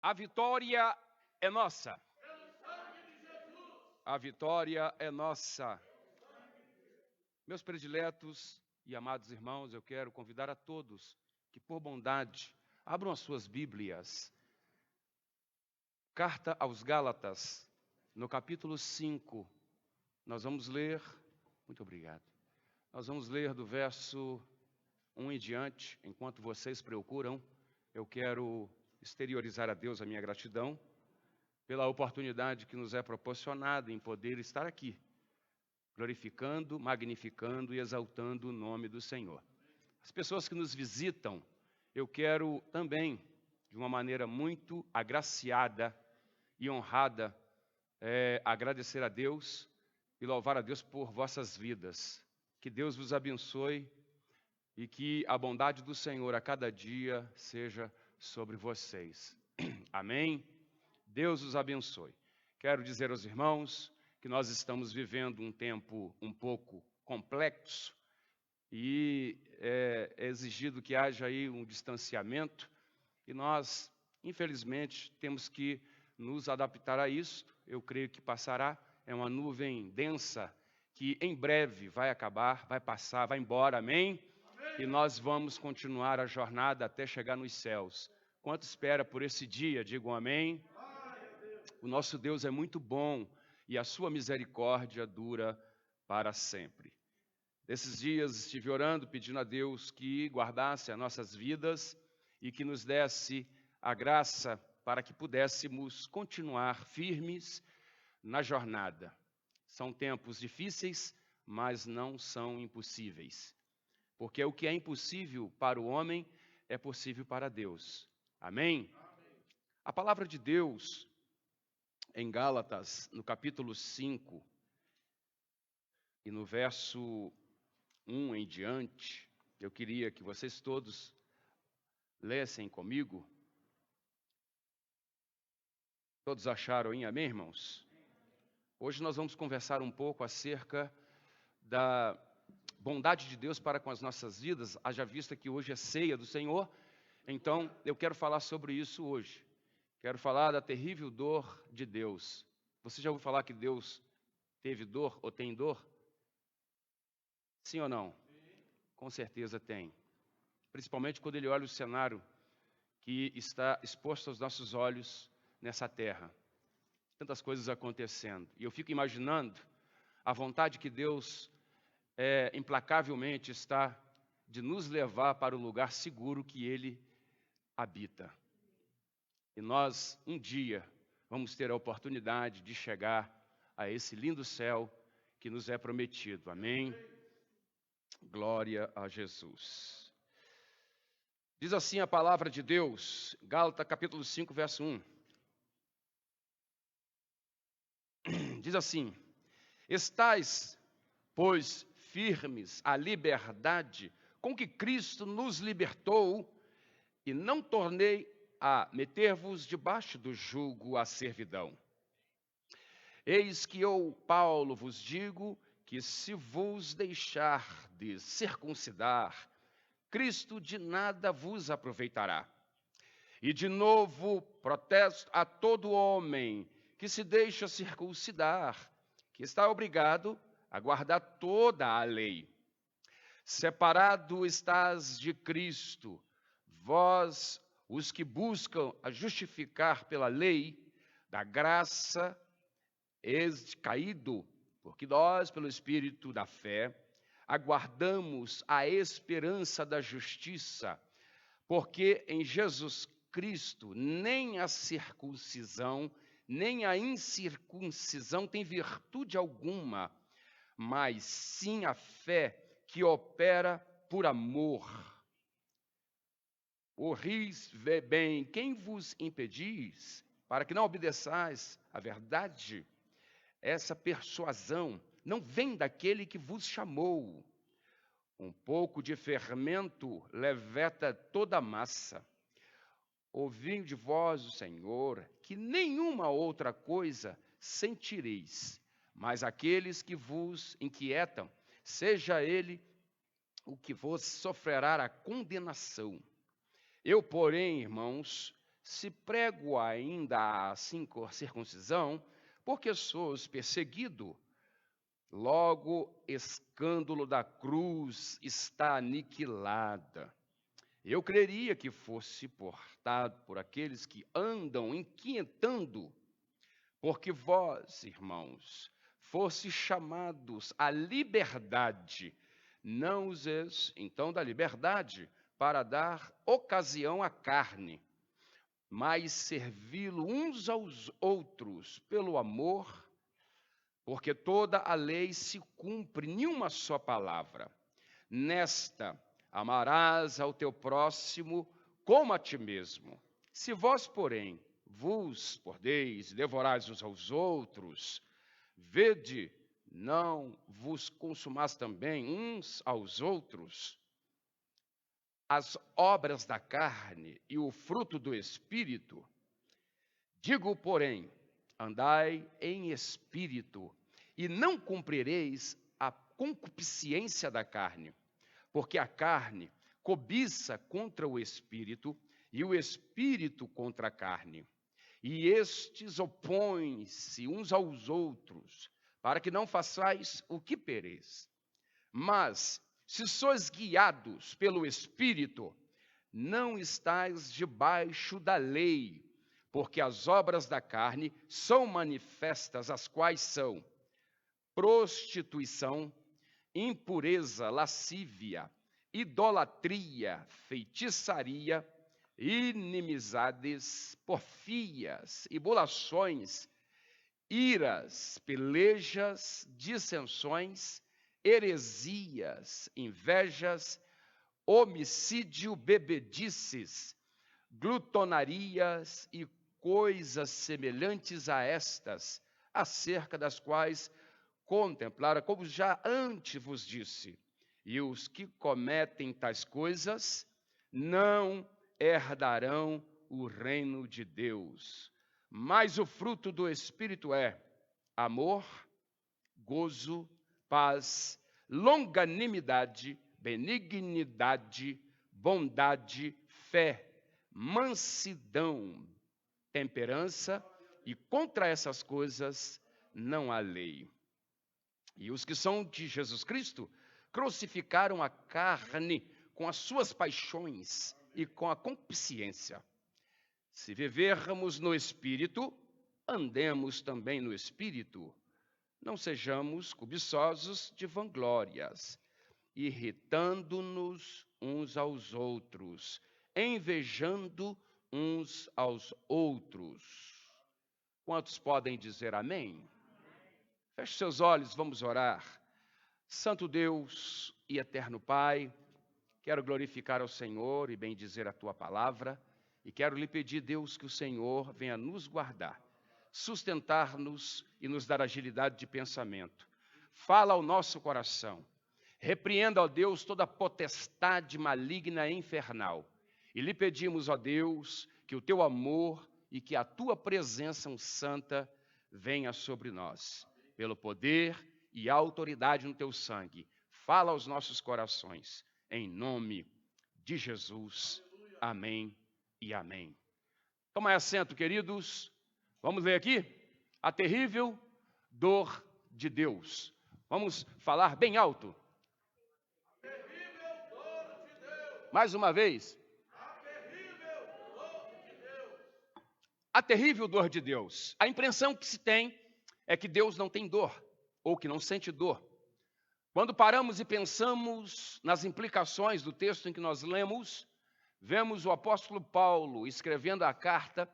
A vitória é nossa. A vitória é nossa. Meus prediletos e amados irmãos, eu quero convidar a todos que, por bondade, abram as suas Bíblias. Carta aos Gálatas, no capítulo 5, nós vamos ler, muito obrigado, nós vamos ler do verso 1 em diante. Enquanto vocês procuram, eu quero exteriorizar a Deus a minha gratidão pela oportunidade que nos é proporcionada em poder estar aqui, glorificando, magnificando e exaltando o nome do Senhor. As pessoas que nos visitam, eu quero também, de uma maneira muito agraciada e honrada, agradecer a Deus e louvar a Deus por vossas vidas. Que Deus vos abençoe e que a bondade do Senhor a cada dia seja sobre vocês. Amém? Deus os abençoe. Quero dizer aos irmãos que nós estamos vivendo um tempo um pouco complexo e é exigido que haja aí um distanciamento e nós, infelizmente, temos que nos adaptar a isso. Eu creio que passará, é uma nuvem densa que em breve vai acabar, vai passar, vai embora, amém? E nós vamos continuar a jornada até chegar nos céus. Quanto espera por esse dia, digam amém? O nosso Deus é muito bom e a sua misericórdia dura para sempre. Nesses dias estive orando, pedindo a Deus que guardasse as nossas vidas e que nos desse a graça para que pudéssemos continuar firmes na jornada. São tempos difíceis, mas não são impossíveis. Porque o que é impossível para o homem é possível para Deus. Amém? A palavra de Deus, em Gálatas, no capítulo 5, e no verso 1 em diante, eu queria que vocês todos lessem comigo. Todos acharam, hein? Amém, irmãos? Hoje nós vamos conversar um pouco acerca da bondade de Deus para com as nossas vidas, haja vista que hoje é ceia do Senhor, então eu quero falar sobre isso hoje. Quero falar da terrível dor de Deus. Você já ouviu falar que Deus teve dor ou tem dor? Sim ou não? Com certeza tem. Principalmente quando ele olha o cenário que está exposto aos nossos olhos nessa terra. Tantas coisas acontecendo. E eu fico imaginando a vontade que Deus implacavelmente está de nos levar para o lugar seguro que Ele habita. E nós, um dia, vamos ter a oportunidade de chegar a esse lindo céu que nos é prometido. Amém? Glória a Jesus. Diz assim a palavra de Deus, Gálatas capítulo 5, verso 1. Diz assim: estais, pois, firmes à liberdade com que Cristo nos libertou, e não tornei a meter-vos debaixo do jugo à servidão. Eis que eu, Paulo, vos digo que se vos deixardes circuncidar, Cristo de nada vos aproveitará. E de novo protesto a todo homem que se deixa circuncidar, que está obrigado a guardar toda a lei. Separado estás de Cristo, vós, os que buscam a justificar pela lei, da graça és caído, porque nós, pelo Espírito da fé, aguardamos a esperança da justiça, porque em Jesus Cristo nem a circuncisão, nem a incircuncisão tem virtude alguma, mas sim a fé que opera por amor. Ouvis bem, quem vos impedis, para que não obedeçais à verdade? Essa persuasão não vem daquele que vos chamou. Um pouco de fermento leveta toda a massa. Ouvi de vós o Senhor, que nenhuma outra coisa sentireis, mas aqueles que vos inquietam, seja ele o que vos sofrerá a condenação. Eu, porém, irmãos, se prego ainda a circuncisão, porque sou perseguido. Logo, escândalo da cruz está aniquilada. Eu creria que fosse portado por aqueles que andam inquietando, porque vós, irmãos, fosse chamados à liberdade, não useis, então, da liberdade para dar ocasião à carne, mas servi-lo uns aos outros pelo amor, porque toda a lei se cumpre em uma só palavra. Nesta, amarás ao teu próximo como a ti mesmo. Se vós, porém, vos pordeis e devorais uns aos outros, vede, não vos consumais também uns aos outros. As obras da carne e o fruto do Espírito, digo, porém, andai em espírito, e não cumprireis a concupiscência da carne, porque a carne cobiça contra o espírito, e o espírito contra a carne. E estes opõem-se uns aos outros, para que não façais o que pereis. Mas, se sois guiados pelo Espírito, não estáis debaixo da lei, porque as obras da carne são manifestas, as quais são prostituição, impureza, lascívia, idolatria, feitiçaria, inimizades, porfias, ibulações, iras, pelejas, dissensões, heresias, invejas, homicídio, bebedices, glutonarias e coisas semelhantes a estas, acerca das quais contemplaram, como já antes vos disse, e os que cometem tais coisas não herdarão o reino de Deus. Mas o fruto do Espírito é amor, gozo, paz, longanimidade, benignidade, bondade, fé, mansidão, temperança, e contra essas coisas não há lei. E os que são de Jesus Cristo crucificaram a carne com as suas paixões e com a concupiscência. Se vivermos no Espírito, andemos também no Espírito. Não sejamos cobiçosos de vanglórias, irritando-nos uns aos outros, invejando uns aos outros. Quantos podem dizer amém? Feche seus olhos, vamos orar. Santo Deus e eterno Pai, quero glorificar ao Senhor e bendizer a Tua palavra, e quero lhe pedir, Deus, que o Senhor venha nos guardar, sustentar-nos e nos dar agilidade de pensamento. Fala ao nosso coração. Repreenda, ó Deus, toda potestade maligna e infernal. E lhe pedimos, ó Deus, que o Teu amor e que a Tua presença santa venha sobre nós, pelo poder e autoridade no Teu sangue. Fala aos nossos corações, em nome de Jesus. Amém e amém. Tomai assento, queridos. Vamos ler aqui? A terrível dor de Deus. Vamos falar bem alto. A terrível dor de Deus. Mais uma vez. A terrível dor de Deus. A terrível dor de Deus. A impressão que se tem é que Deus não tem dor, ou que não sente dor. Quando paramos e pensamos nas implicações do texto em que nós lemos, vemos o apóstolo Paulo escrevendo a carta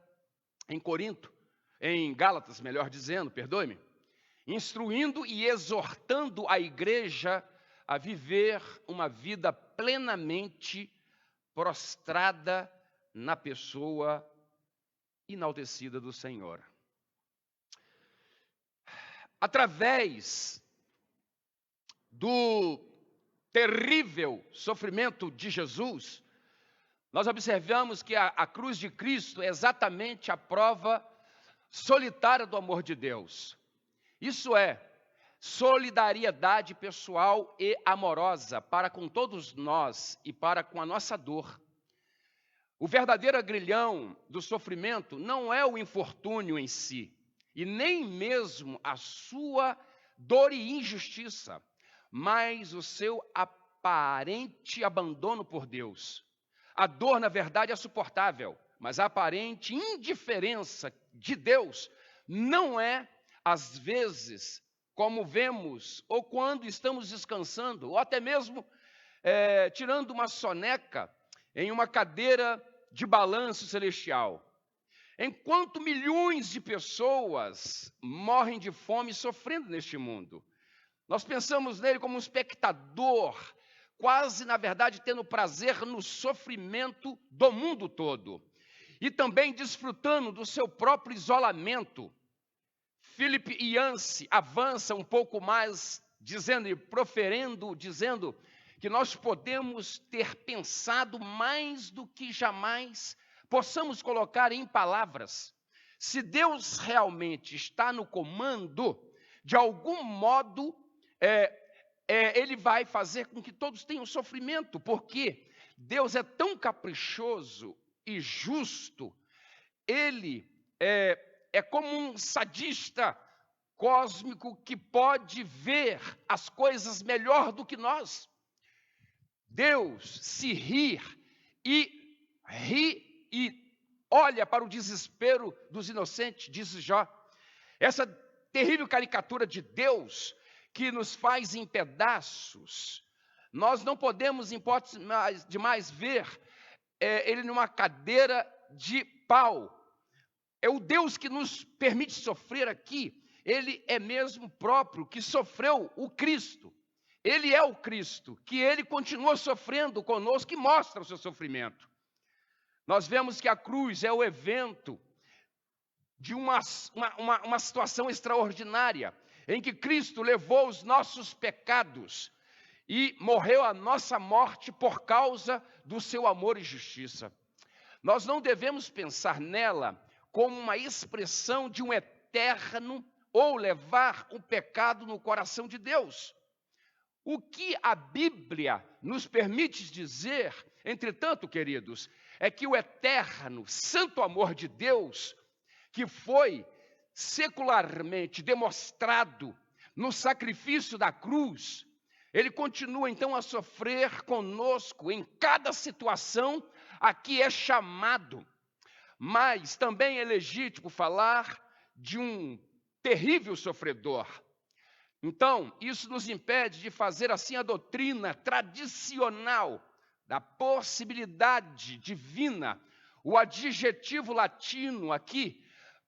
em Corinto, em Gálatas, melhor dizendo, perdoe-me, instruindo e exortando a igreja a viver uma vida plenamente prostrada na pessoa enaltecida do Senhor. Através do terrível sofrimento de Jesus, nós observamos que a cruz de Cristo é exatamente a prova solitária do amor de Deus. Isso é, solidariedade pessoal e amorosa para com todos nós e para com a nossa dor. O verdadeiro agrilhão do sofrimento não é o infortúnio em si, e nem mesmo a sua dor e injustiça, mas o seu aparente abandono por Deus. A dor, na verdade, é suportável, mas a aparente indiferença de Deus não é, às vezes, como vemos, ou quando estamos descansando, ou até mesmo tirando uma soneca em uma cadeira de balanço celestial. Enquanto milhões de pessoas morrem de fome sofrendo neste mundo, nós pensamos nele como um espectador, quase, na verdade, tendo prazer no sofrimento do mundo todo, e também desfrutando do seu próprio isolamento. Philip Yancey avança um pouco mais, dizendo que nós podemos ter pensado mais do que jamais possamos colocar em palavras. Se Deus realmente está no comando, de algum modo, Ele vai fazer com que todos tenham sofrimento, porque Deus é tão caprichoso e justo, Ele é como um sadista cósmico que pode ver as coisas melhor do que nós. Deus se ri e olha para o desespero dos inocentes, diz Jó. Essa terrível caricatura de Deus que nos faz em pedaços, nós não podemos, em hipótese demais, ver Ele numa cadeira de pau. É o Deus que nos permite sofrer aqui. Ele é mesmo próprio que sofreu o Cristo. Ele é o Cristo, que Ele continua sofrendo conosco, que mostra o seu sofrimento. Nós vemos que a cruz é o evento de uma situação extraordinária, em que Cristo levou os nossos pecados e morreu a nossa morte por causa do seu amor e justiça. Nós não devemos pensar nela como uma expressão de um eterno ou levar o pecado no coração de Deus. O que a Bíblia nos permite dizer, entretanto, queridos, é que o eterno, santo amor de Deus, que foi secularmente demonstrado no sacrifício da cruz, Ele continua então a sofrer conosco em cada situação a que é chamado. Mas também é legítimo falar de um terrível sofredor. Então, isso nos impede de fazer assim a doutrina tradicional da possibilidade divina. O adjetivo latino aqui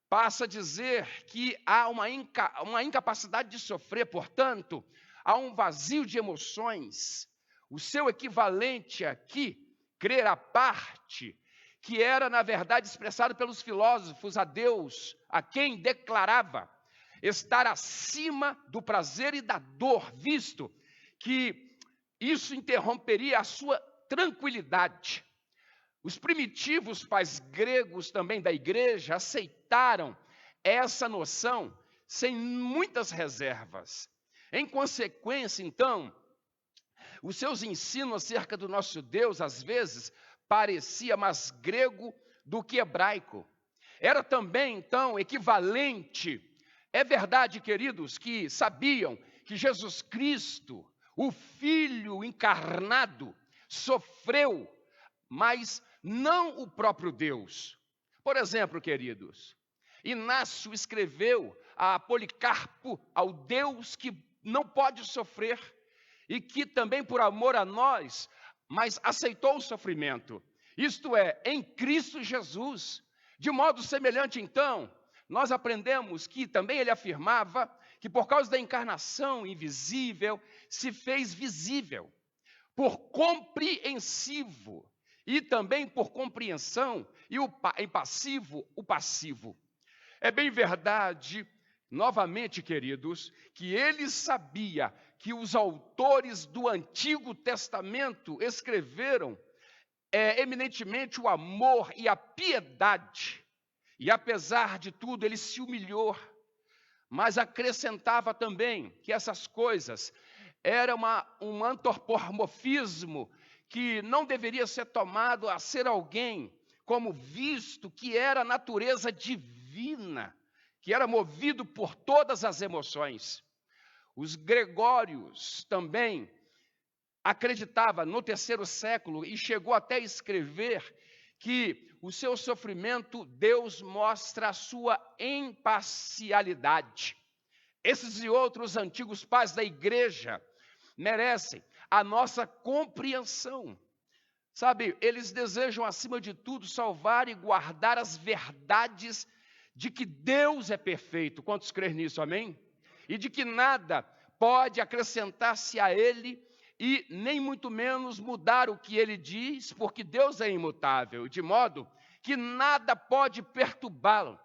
passa a dizer que há uma incapacidade de sofrer, portanto, há um vazio de emoções. O seu equivalente aqui, crer à parte, que era, na verdade, expressado pelos filósofos a Deus, a quem declarava estar acima do prazer e da dor, visto que isso interromperia a sua tranquilidade. Os primitivos pais gregos também da igreja aceitaram essa noção sem muitas reservas. Em consequência, então, os seus ensinos acerca do nosso Deus, às vezes, parecia mais grego do que hebraico. Era também, então, equivalente. É verdade, queridos, que sabiam que Jesus Cristo, o Filho encarnado, sofreu, mas não o próprio Deus. Por exemplo, queridos, Inácio escreveu a Policarpo, ao Deus que não pode sofrer e que também por amor a nós, mas aceitou o sofrimento. Isto é, em Cristo Jesus. De modo semelhante, então, nós aprendemos que também ele afirmava que por causa da encarnação invisível, se fez visível. Por compreensivo e também por compreensão, e em passivo, o passivo. É bem verdade, novamente, queridos, que ele sabia que os autores do Antigo Testamento escreveram eminentemente o amor e a piedade. E apesar de tudo, ele se humilhou, mas acrescentava também que essas coisas eram um antropomorfismo que não deveria ser tomado a ser alguém como visto que era natureza divina, que era movido por todas as emoções. Os gregórios também acreditava no 3º século e chegou até a escrever que o seu sofrimento, Deus mostra a sua imparcialidade. Esses e outros antigos pais da igreja merecem a nossa compreensão. Sabe, eles desejam, acima de tudo, salvar e guardar as verdades de que Deus é perfeito. Quantos creem nisso, amém? E de que nada pode acrescentar-se a Ele e nem muito menos mudar o que Ele diz, porque Deus é imutável, de modo que nada pode perturbá-lo.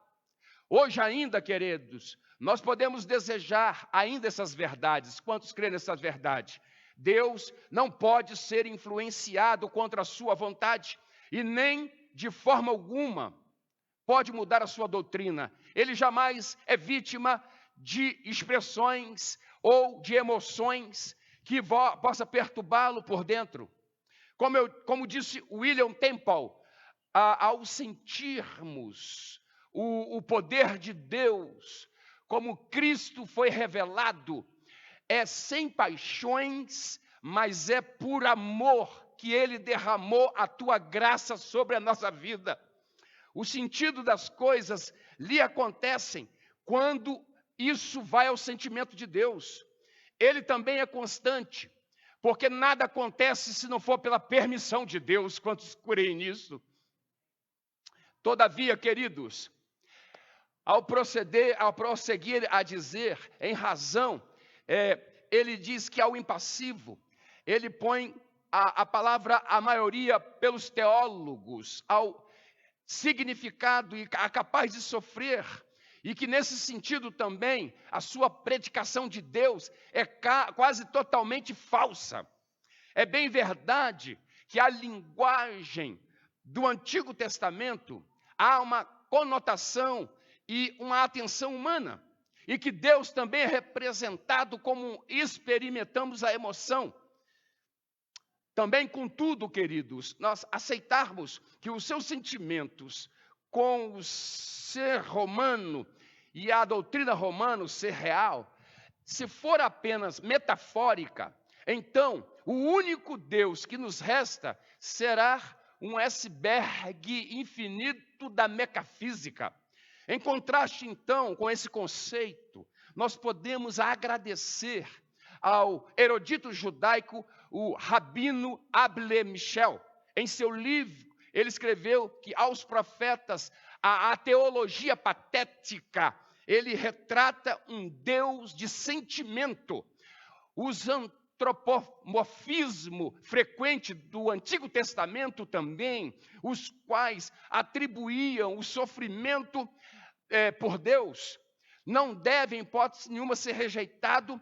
Hoje ainda, queridos, nós podemos desejar ainda essas verdades. Quantos creem nessas verdades? Deus não pode ser influenciado contra a sua vontade e nem de forma alguma pode mudar a sua doutrina. Ele jamais é vítima de expressões ou de emoções que possa perturbá-lo por dentro. Como disse William Temple, ao sentirmos o poder de Deus, como Cristo foi revelado, é sem paixões, mas é por amor que Ele derramou a tua graça sobre a nossa vida. O sentido das coisas lhe acontecem quando isso vai ao sentimento de Deus. Ele também é constante, porque nada acontece se não for pela permissão de Deus. Quantos creem nisso? Todavia, queridos, ao prosseguir a dizer, em razão, ele diz que ao impassivo, ele põe a palavra, a maioria, pelos teólogos, ao significado e a capaz de sofrer, e que nesse sentido também, a sua predicação de Deus é quase totalmente falsa. É bem verdade que a linguagem do Antigo Testamento há uma conotação e uma atenção humana, e que Deus também é representado como experimentamos a emoção. Também, contudo, queridos, nós aceitarmos que os seus sentimentos com o ser romano e a doutrina romana, o ser real, se for apenas metafórica, então o único Deus que nos resta será um iceberg infinito da metafísica. Em contraste, então, com esse conceito, nós podemos agradecer ao erudito judaico, o Rabino Able Michel. Em seu livro, ele escreveu que aos profetas, a teologia patética, ele retrata um Deus de sentimento. Os antropomorfismo frequente do Antigo Testamento também, os quais atribuíam o sofrimento por Deus, não devem, em hipótese nenhuma, ser rejeitado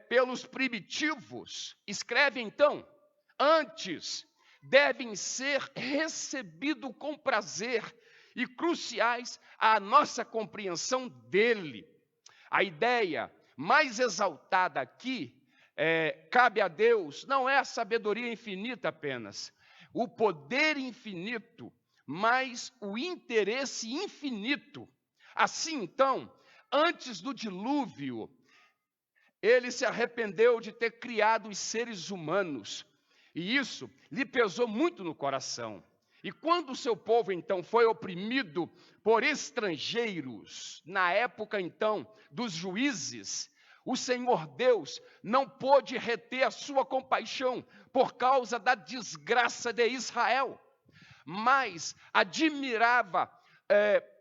pelos primitivos. Escreve então, antes devem ser recebidos com prazer e cruciais à nossa compreensão dele. A ideia mais exaltada aqui cabe a Deus, não é a sabedoria infinita apenas, o poder infinito, mas o interesse infinito. Assim, então, antes do dilúvio, ele se arrependeu de ter criado os seres humanos, e isso lhe pesou muito no coração. E quando o seu povo, então, foi oprimido por estrangeiros, na época, então, dos juízes, o Senhor Deus não pôde reter a sua compaixão por causa da desgraça de Israel, mas admirava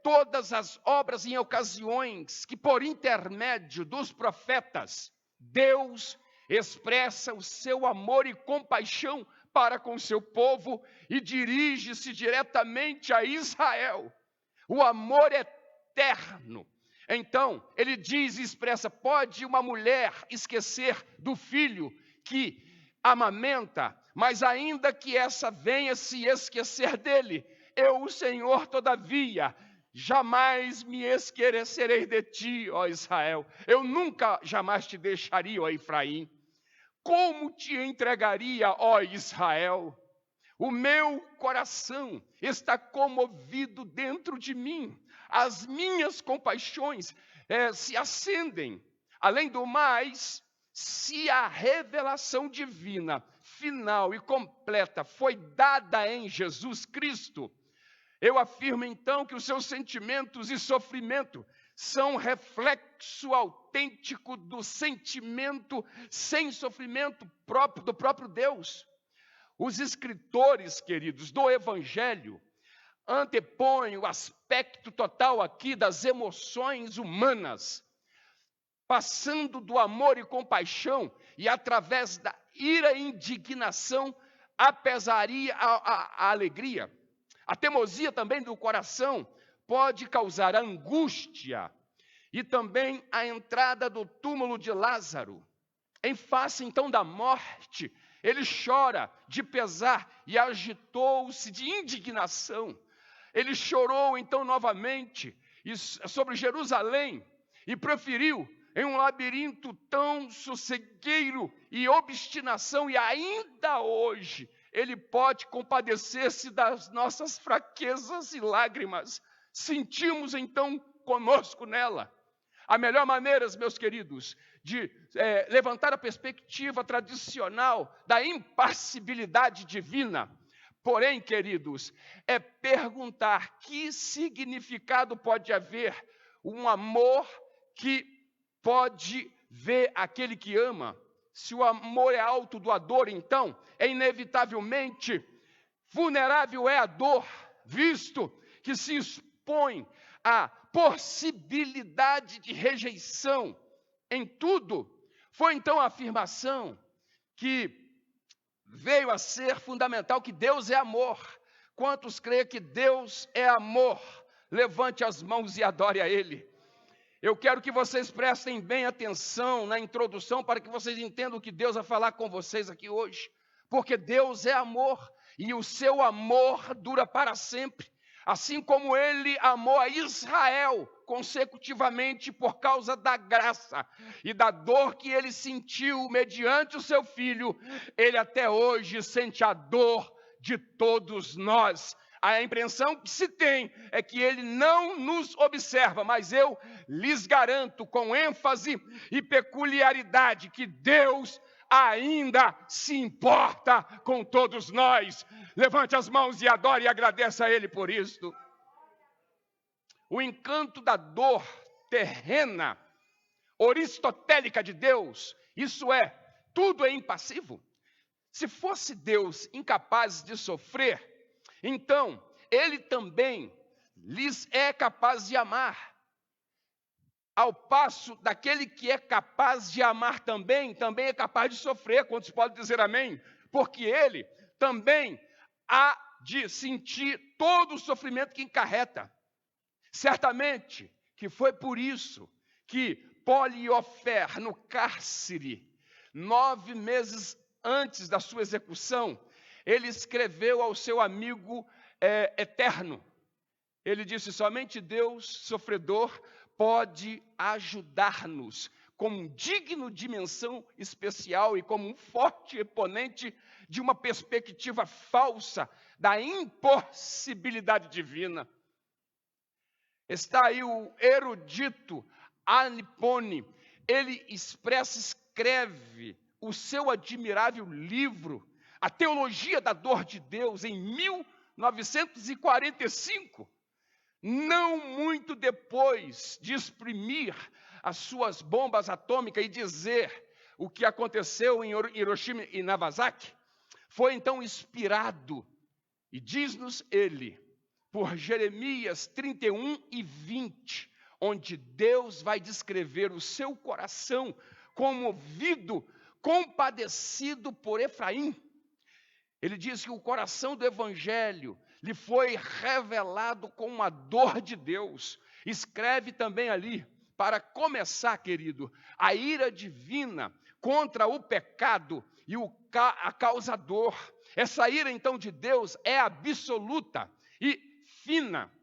todas as obras em ocasiões que, por intermédio dos profetas, Deus expressa o seu amor e compaixão para com o seu povo e dirige-se diretamente a Israel. O amor eterno. Então, ele diz e expressa, pode uma mulher esquecer do filho que amamenta, mas ainda que essa venha se esquecer dele, eu, o Senhor, todavia, jamais me esquecerei de ti, ó Israel. Eu nunca, jamais te deixaria, ó Efraim. Como te entregaria, ó Israel? O meu coração está comovido dentro de mim. As minhas compaixões se acendem. Além do mais, se a revelação divina, final e completa, foi dada em Jesus Cristo, eu afirmo então que os seus sentimentos e sofrimento são reflexo autêntico do sentimento sem sofrimento do próprio Deus. Os escritores, queridos, do Evangelho antepõem o aspecto total aqui das emoções humanas, passando do amor e compaixão e através da ira e indignação, a pesaria, a alegria. A teimosia também do coração pode causar angústia e também a entrada do túmulo de Lázaro. Em face então da morte, ele chora de pesar e agitou-se de indignação. Ele chorou então novamente sobre Jerusalém e proferiu em um labirinto tão sossegueiro e obstinação, e ainda hoje ele pode compadecer-se das nossas fraquezas e lágrimas. Sentimos então conosco nela. A melhor maneira, meus queridos, de levantar a perspectiva tradicional da impassibilidade divina, porém, queridos, é perguntar que significado pode haver um amor que pode ver aquele que ama. Se o amor é autodoador, então, inevitavelmente vulnerável é a dor, visto que se expõe à possibilidade de rejeição em tudo. Foi então a afirmação que veio a ser fundamental, que Deus é amor. Quantos creem que Deus é amor? Levante as mãos e adore a Ele. Eu quero que vocês prestem bem atenção na introdução para que vocês entendam o que Deus vai falar com vocês aqui hoje. Porque Deus é amor e o seu amor dura para sempre. Assim como Ele amou a Israel consecutivamente por causa da graça e da dor que Ele sentiu mediante o seu Filho, Ele até hoje sente a dor de todos nós. A impressão que se tem é que Ele não nos observa, mas eu lhes garanto com ênfase e peculiaridade que Deus ainda se importa com todos nós. Levante as mãos e adore e agradeça a Ele por isso. O encanto da dor terrena, aristotélica de Deus, isso é, tudo é impassivo. Se fosse Deus incapaz de sofrer, então Ele também lhes é capaz de amar. Ao passo daquele que é capaz de amar também é capaz de sofrer. Quantos podem dizer amém? Porque Ele também há de sentir todo o sofrimento que encarreta. Certamente que foi por isso que Poliofer, no cárcere, 9 meses antes da sua execução, ele escreveu ao seu amigo eterno. Ele disse: somente Deus, sofredor, pode ajudar-nos como digno de menção especial e como um forte exponente de uma perspectiva falsa da impossibilidade divina. Está aí o erudito Anipone, ele escreve o seu admirável livro, A Teologia da Dor de Deus, em 1945, não muito depois de exprimir as suas bombas atômicas e dizer o que aconteceu em Hiroshima e Nagasaki. Foi então inspirado, e diz-nos ele, por Jeremias 31 e 20, onde Deus vai descrever o seu coração comovido, compadecido por Efraim. Ele diz que o coração do Evangelho lhe foi revelado com a dor de Deus. Escreve também ali, para começar, querido, a ira divina contra o pecado e a causador. Essa ira, então, de Deus é absoluta e fina.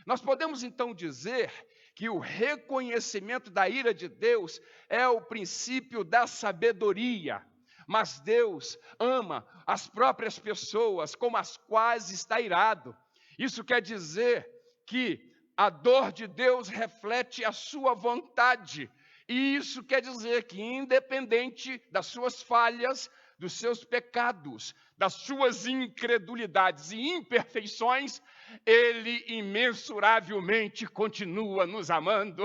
Nós podemos, então, dizer que o reconhecimento da ira de Deus é o princípio da sabedoria. mas Deus ama as próprias pessoas com as quais está irado. Isso quer dizer que a dor de Deus reflete a sua vontade. E isso quer dizer que, independente das suas falhas, dos seus pecados, das suas incredulidades e imperfeições, Ele imensuravelmente continua nos amando.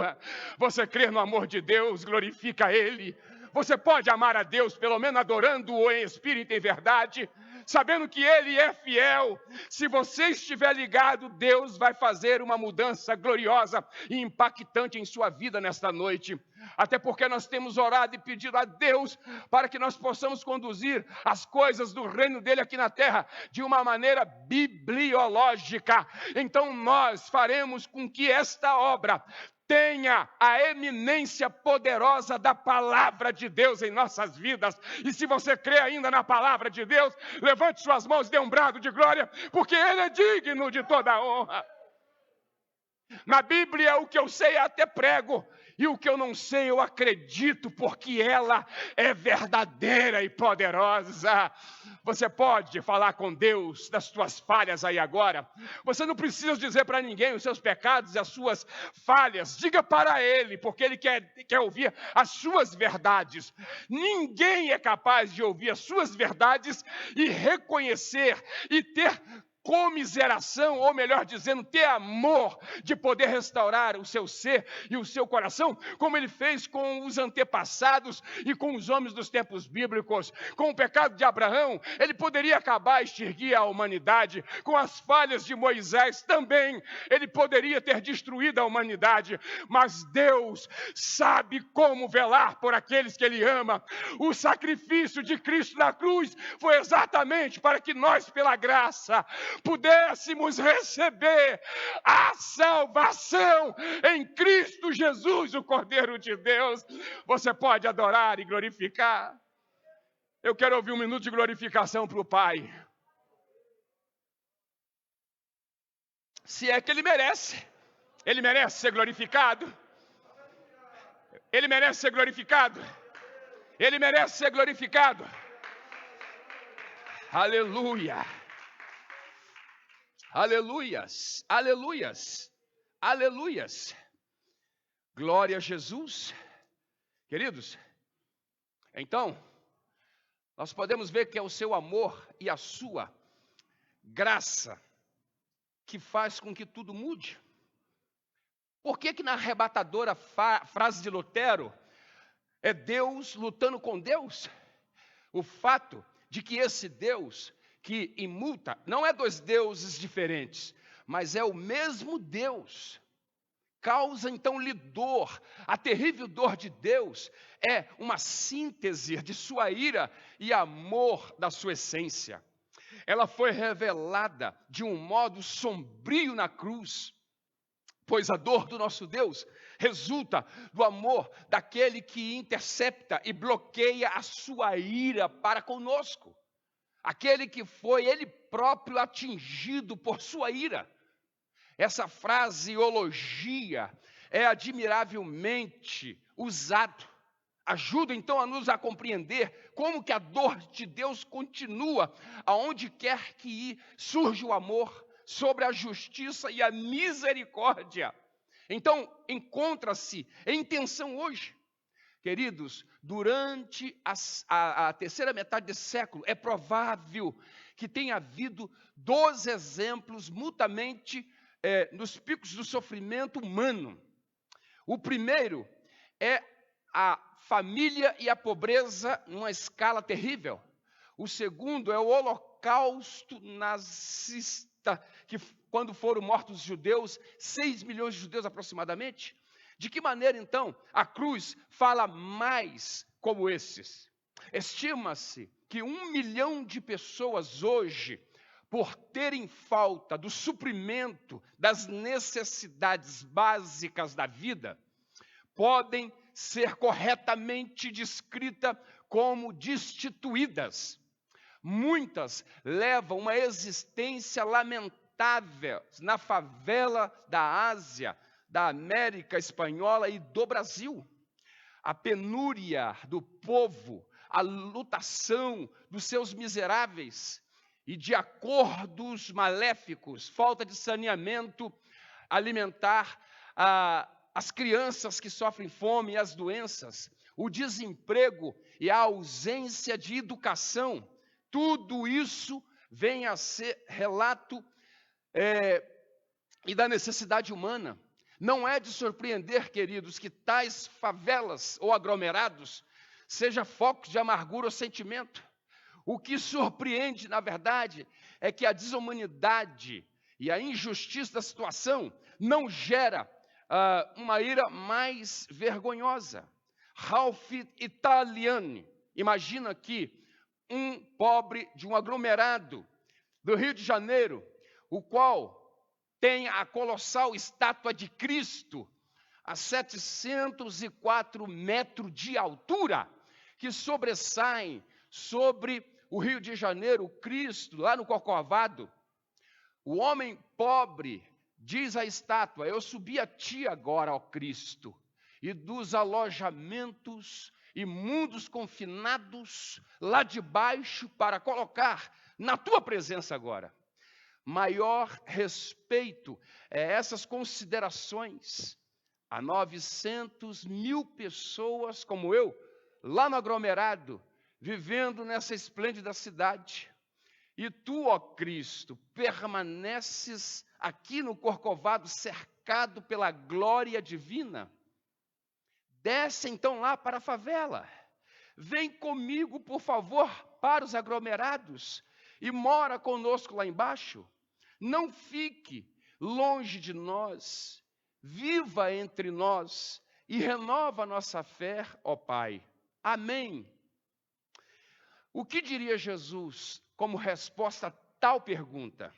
Você crê no amor de Deus, glorifica Ele. Você pode amar a Deus, pelo menos adorando-o em espírito e em verdade, sabendo que Ele é fiel. Se você estiver ligado, Deus vai fazer uma mudança gloriosa e impactante em sua vida nesta noite. Até porque nós temos orado e pedido a Deus para que nós possamos conduzir as coisas do reino dele aqui na terra de uma maneira bibliológica. Então nós faremos com que esta obra tenha a eminência poderosa da palavra de Deus em nossas vidas. E se você crê ainda na palavra de Deus, levante suas mãos e dê um brado de glória, porque Ele é digno de toda a honra. Na Bíblia, o que eu sei até prego, e o que eu não sei eu acredito, porque ela é verdadeira e poderosa. Você pode falar com Deus das suas falhas aí agora. Você não precisa dizer para ninguém os seus pecados e as suas falhas. Diga para Ele, porque Ele quer ouvir as suas verdades. Ninguém é capaz de ouvir as suas verdades e reconhecer e ter comiseração, ou melhor dizendo, ter amor de poder restaurar o seu ser e o seu coração, como Ele fez com os antepassados e com os homens dos tempos bíblicos. Com o pecado de Abraão, Ele poderia acabar, extinguir a humanidade. Com as falhas de Moisés também, Ele poderia ter destruído a humanidade. Mas Deus sabe como velar por aqueles que Ele ama. O sacrifício de Cristo na cruz foi exatamente para que nós, pela graça, pudéssemos receber a salvação em Cristo Jesus, o Cordeiro de Deus. Você pode adorar e glorificar. Eu quero ouvir um minuto de glorificação para o Pai. Se é que Ele merece ser glorificado. Ele merece ser glorificado. Ele merece ser glorificado. Aleluia. Aleluias, aleluias, aleluias. Glória a Jesus. Queridos, então, nós podemos ver que é o seu amor e a sua graça que faz com que tudo mude. Por que na arrebatadora frase de Lutero, é Deus lutando com Deus? O fato de que esse Deus que imulta, não é dois deuses diferentes, mas é o mesmo Deus. Causa então-lhe dor. A terrível dor de Deus é uma síntese de sua ira e amor da sua essência. Ela foi revelada de um modo sombrio na cruz, pois a dor do nosso Deus resulta do amor daquele que intercepta e bloqueia a sua ira para conosco. Aquele que foi ele próprio atingido por sua ira. Essa fraseologia é admiravelmente usada. Ajuda então a compreender como que a dor de Deus continua, aonde quer que surja o amor, sobre a justiça e a misericórdia. Então, encontra-se em tensão hoje. Queridos, durante a terceira metade desse século, é provável que tenha havido 2 exemplos mutuamente nos picos do sofrimento humano. O primeiro é a família e a pobreza numa escala terrível. O segundo é o holocausto nazista, que quando foram mortos os judeus, 6 milhões de judeus aproximadamente. De que maneira, então, a cruz fala mais como esses? Estima-se que 1 milhão de pessoas hoje, por terem falta do suprimento das necessidades básicas da vida, podem ser corretamente descritas como destituídas. Muitas levam uma existência lamentável na favela da Ásia, da América Espanhola e do Brasil. A penúria do povo, a lutação dos seus miseráveis e de acordos maléficos, falta de saneamento alimentar, as crianças que sofrem fome e as doenças, o desemprego e a ausência de educação, tudo isso vem a ser relato e da necessidade humana. Não é de surpreender, queridos, que tais favelas ou aglomerados sejam focos de amargura ou sentimento. O que surpreende, na verdade, é que a desumanidade e a injustiça da situação não gera uma ira mais vergonhosa. Ralph Italiani imagina que um pobre de um aglomerado do Rio de Janeiro, o qual tem a colossal estátua de Cristo a 704 metros de altura, que sobressaem sobre o Rio de Janeiro, o Cristo, lá no Corcovado. O homem pobre, diz a estátua, eu subi a ti agora, ó Cristo, e dos alojamentos imundos confinados lá de baixo para colocar na tua presença agora. Maior respeito é essas considerações a 900 mil pessoas como eu, lá no aglomerado, vivendo nessa esplêndida cidade. E tu, ó Cristo, permaneces aqui no Corcovado, cercado pela glória divina. Desce então lá para a favela. Vem comigo, por favor, para os aglomerados e mora conosco lá embaixo. Não fique longe de nós. Viva entre nós e renova a nossa fé, ó Pai. Amém. O que diria Jesus como resposta a tal pergunta?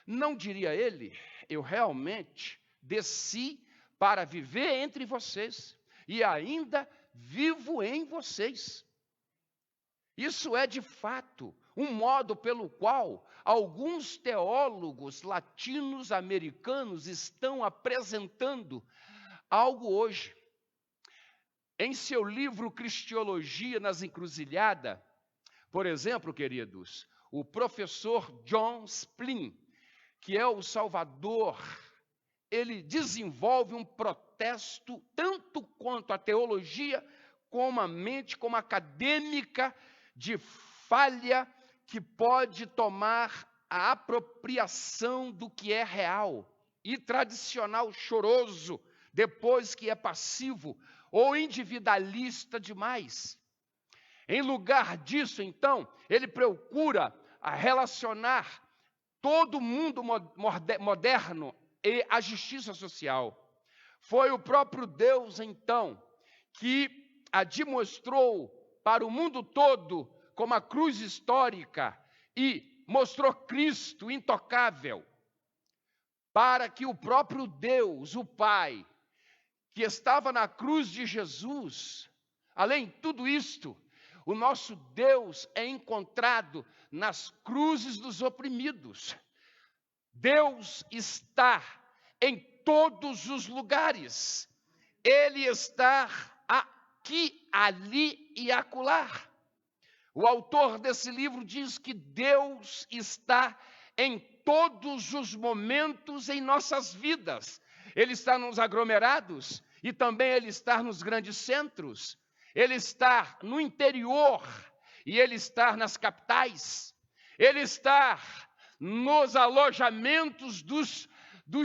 Não diria ele, eu realmente desci para viver entre vocês e ainda vivo em vocês. Isso é, de fato, um modo pelo qual alguns teólogos latinos-americanos estão apresentando algo hoje. Em seu livro Cristiologia nas Encruzilhadas, por exemplo, queridos, o professor John Splin, que é o Salvador, ele desenvolve um protesto, tanto quanto a teologia, como a mente, como acadêmica, de falha que pode tomar a apropriação do que é real e tradicional choroso, depois que é passivo ou individualista demais. Em lugar disso, então, ele procura relacionar todo o mundo moderno e a justiça social. Foi o próprio Deus, então, que a demonstrou para o mundo todo como a cruz histórica e mostrou Cristo intocável, para que o próprio Deus, o Pai, que estava na cruz de Jesus, além de tudo isto, o nosso Deus é encontrado nas cruzes dos oprimidos. Deus está em todos os lugares. Ele está aqui, ali e acolá. O autor desse livro diz que Deus está em todos os momentos em nossas vidas. Ele está nos aglomerados e também Ele está nos grandes centros. Ele está no interior e Ele está nas capitais. Ele está nos alojamentos dos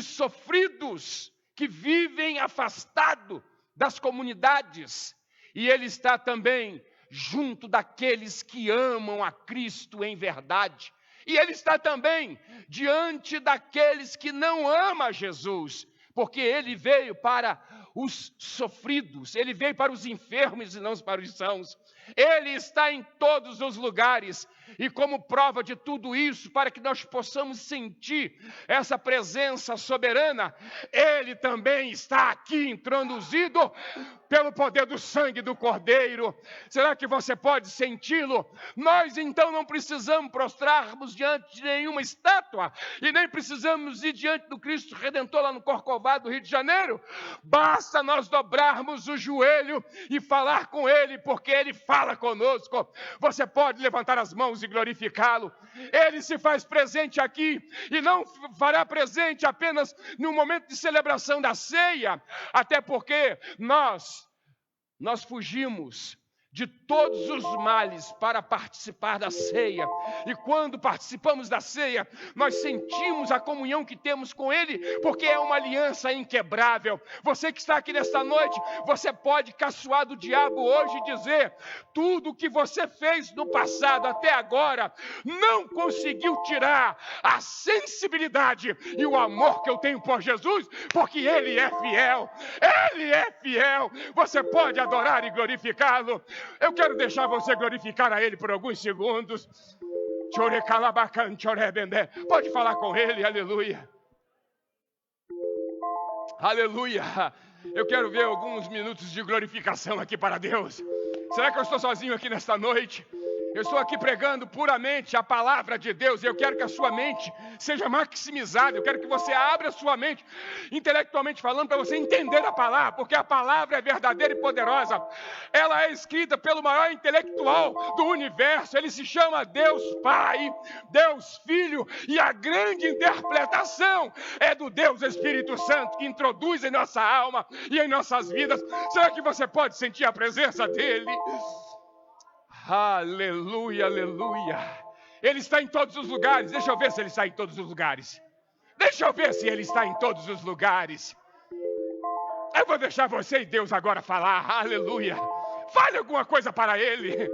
sofridos que vivem afastados das comunidades. E Ele está também junto daqueles que amam a Cristo em verdade. E Ele está também diante daqueles que não amam a Jesus, porque Ele veio para os sofridos, Ele veio para os enfermos e não para os sãos. Ele está em todos os lugares. E como prova de tudo isso, para que nós possamos sentir essa presença soberana, Ele também está aqui introduzido pelo poder do sangue do Cordeiro. Será que você pode senti-lo? Nós então não precisamos prostrarmos diante de nenhuma estátua e nem precisamos ir diante do Cristo Redentor lá no Corcovado, Rio de Janeiro. Basta nós dobrarmos o joelho e falar com Ele, porque Ele fala conosco. Você pode levantar as mãos e glorificá-lo. Ele se faz presente aqui e não fará presente apenas no momento de celebração da ceia, até porque nós fugimos de todos os males para participar da ceia. E quando participamos da ceia, nós sentimos a comunhão que temos com Ele, porque é uma aliança inquebrável. Você que está aqui nesta noite, você pode caçoar do diabo hoje e dizer: tudo que você fez no passado até agora não conseguiu tirar a sensibilidade e o amor que eu tenho por Jesus, porque Ele é fiel. Ele é fiel. Você pode adorar e glorificá-lo. Eu quero deixar você glorificar a Ele por alguns segundos. Pode falar com Ele, aleluia. Aleluia. Eu quero ver alguns minutos de glorificação aqui para Deus. Será que eu estou sozinho aqui nesta noite? Eu estou aqui pregando puramente a palavra de Deus. Eu quero que a sua mente seja maximizada. Eu quero que você abra a sua mente, intelectualmente falando, para você entender a palavra, porque a palavra é verdadeira e poderosa. Ela é escrita pelo maior intelectual do universo. Ele se chama Deus Pai, Deus Filho, e a grande interpretação é do Deus Espírito Santo, que introduz em nossa alma e em nossas vidas. Será que você pode sentir a presença dele? Aleluia, aleluia. Ele está em todos os lugares. Deixa eu ver se ele está em todos os lugares. Deixa eu ver se ele está em todos os lugares. Eu vou deixar você e Deus agora falar. Aleluia. Fale alguma coisa para ele.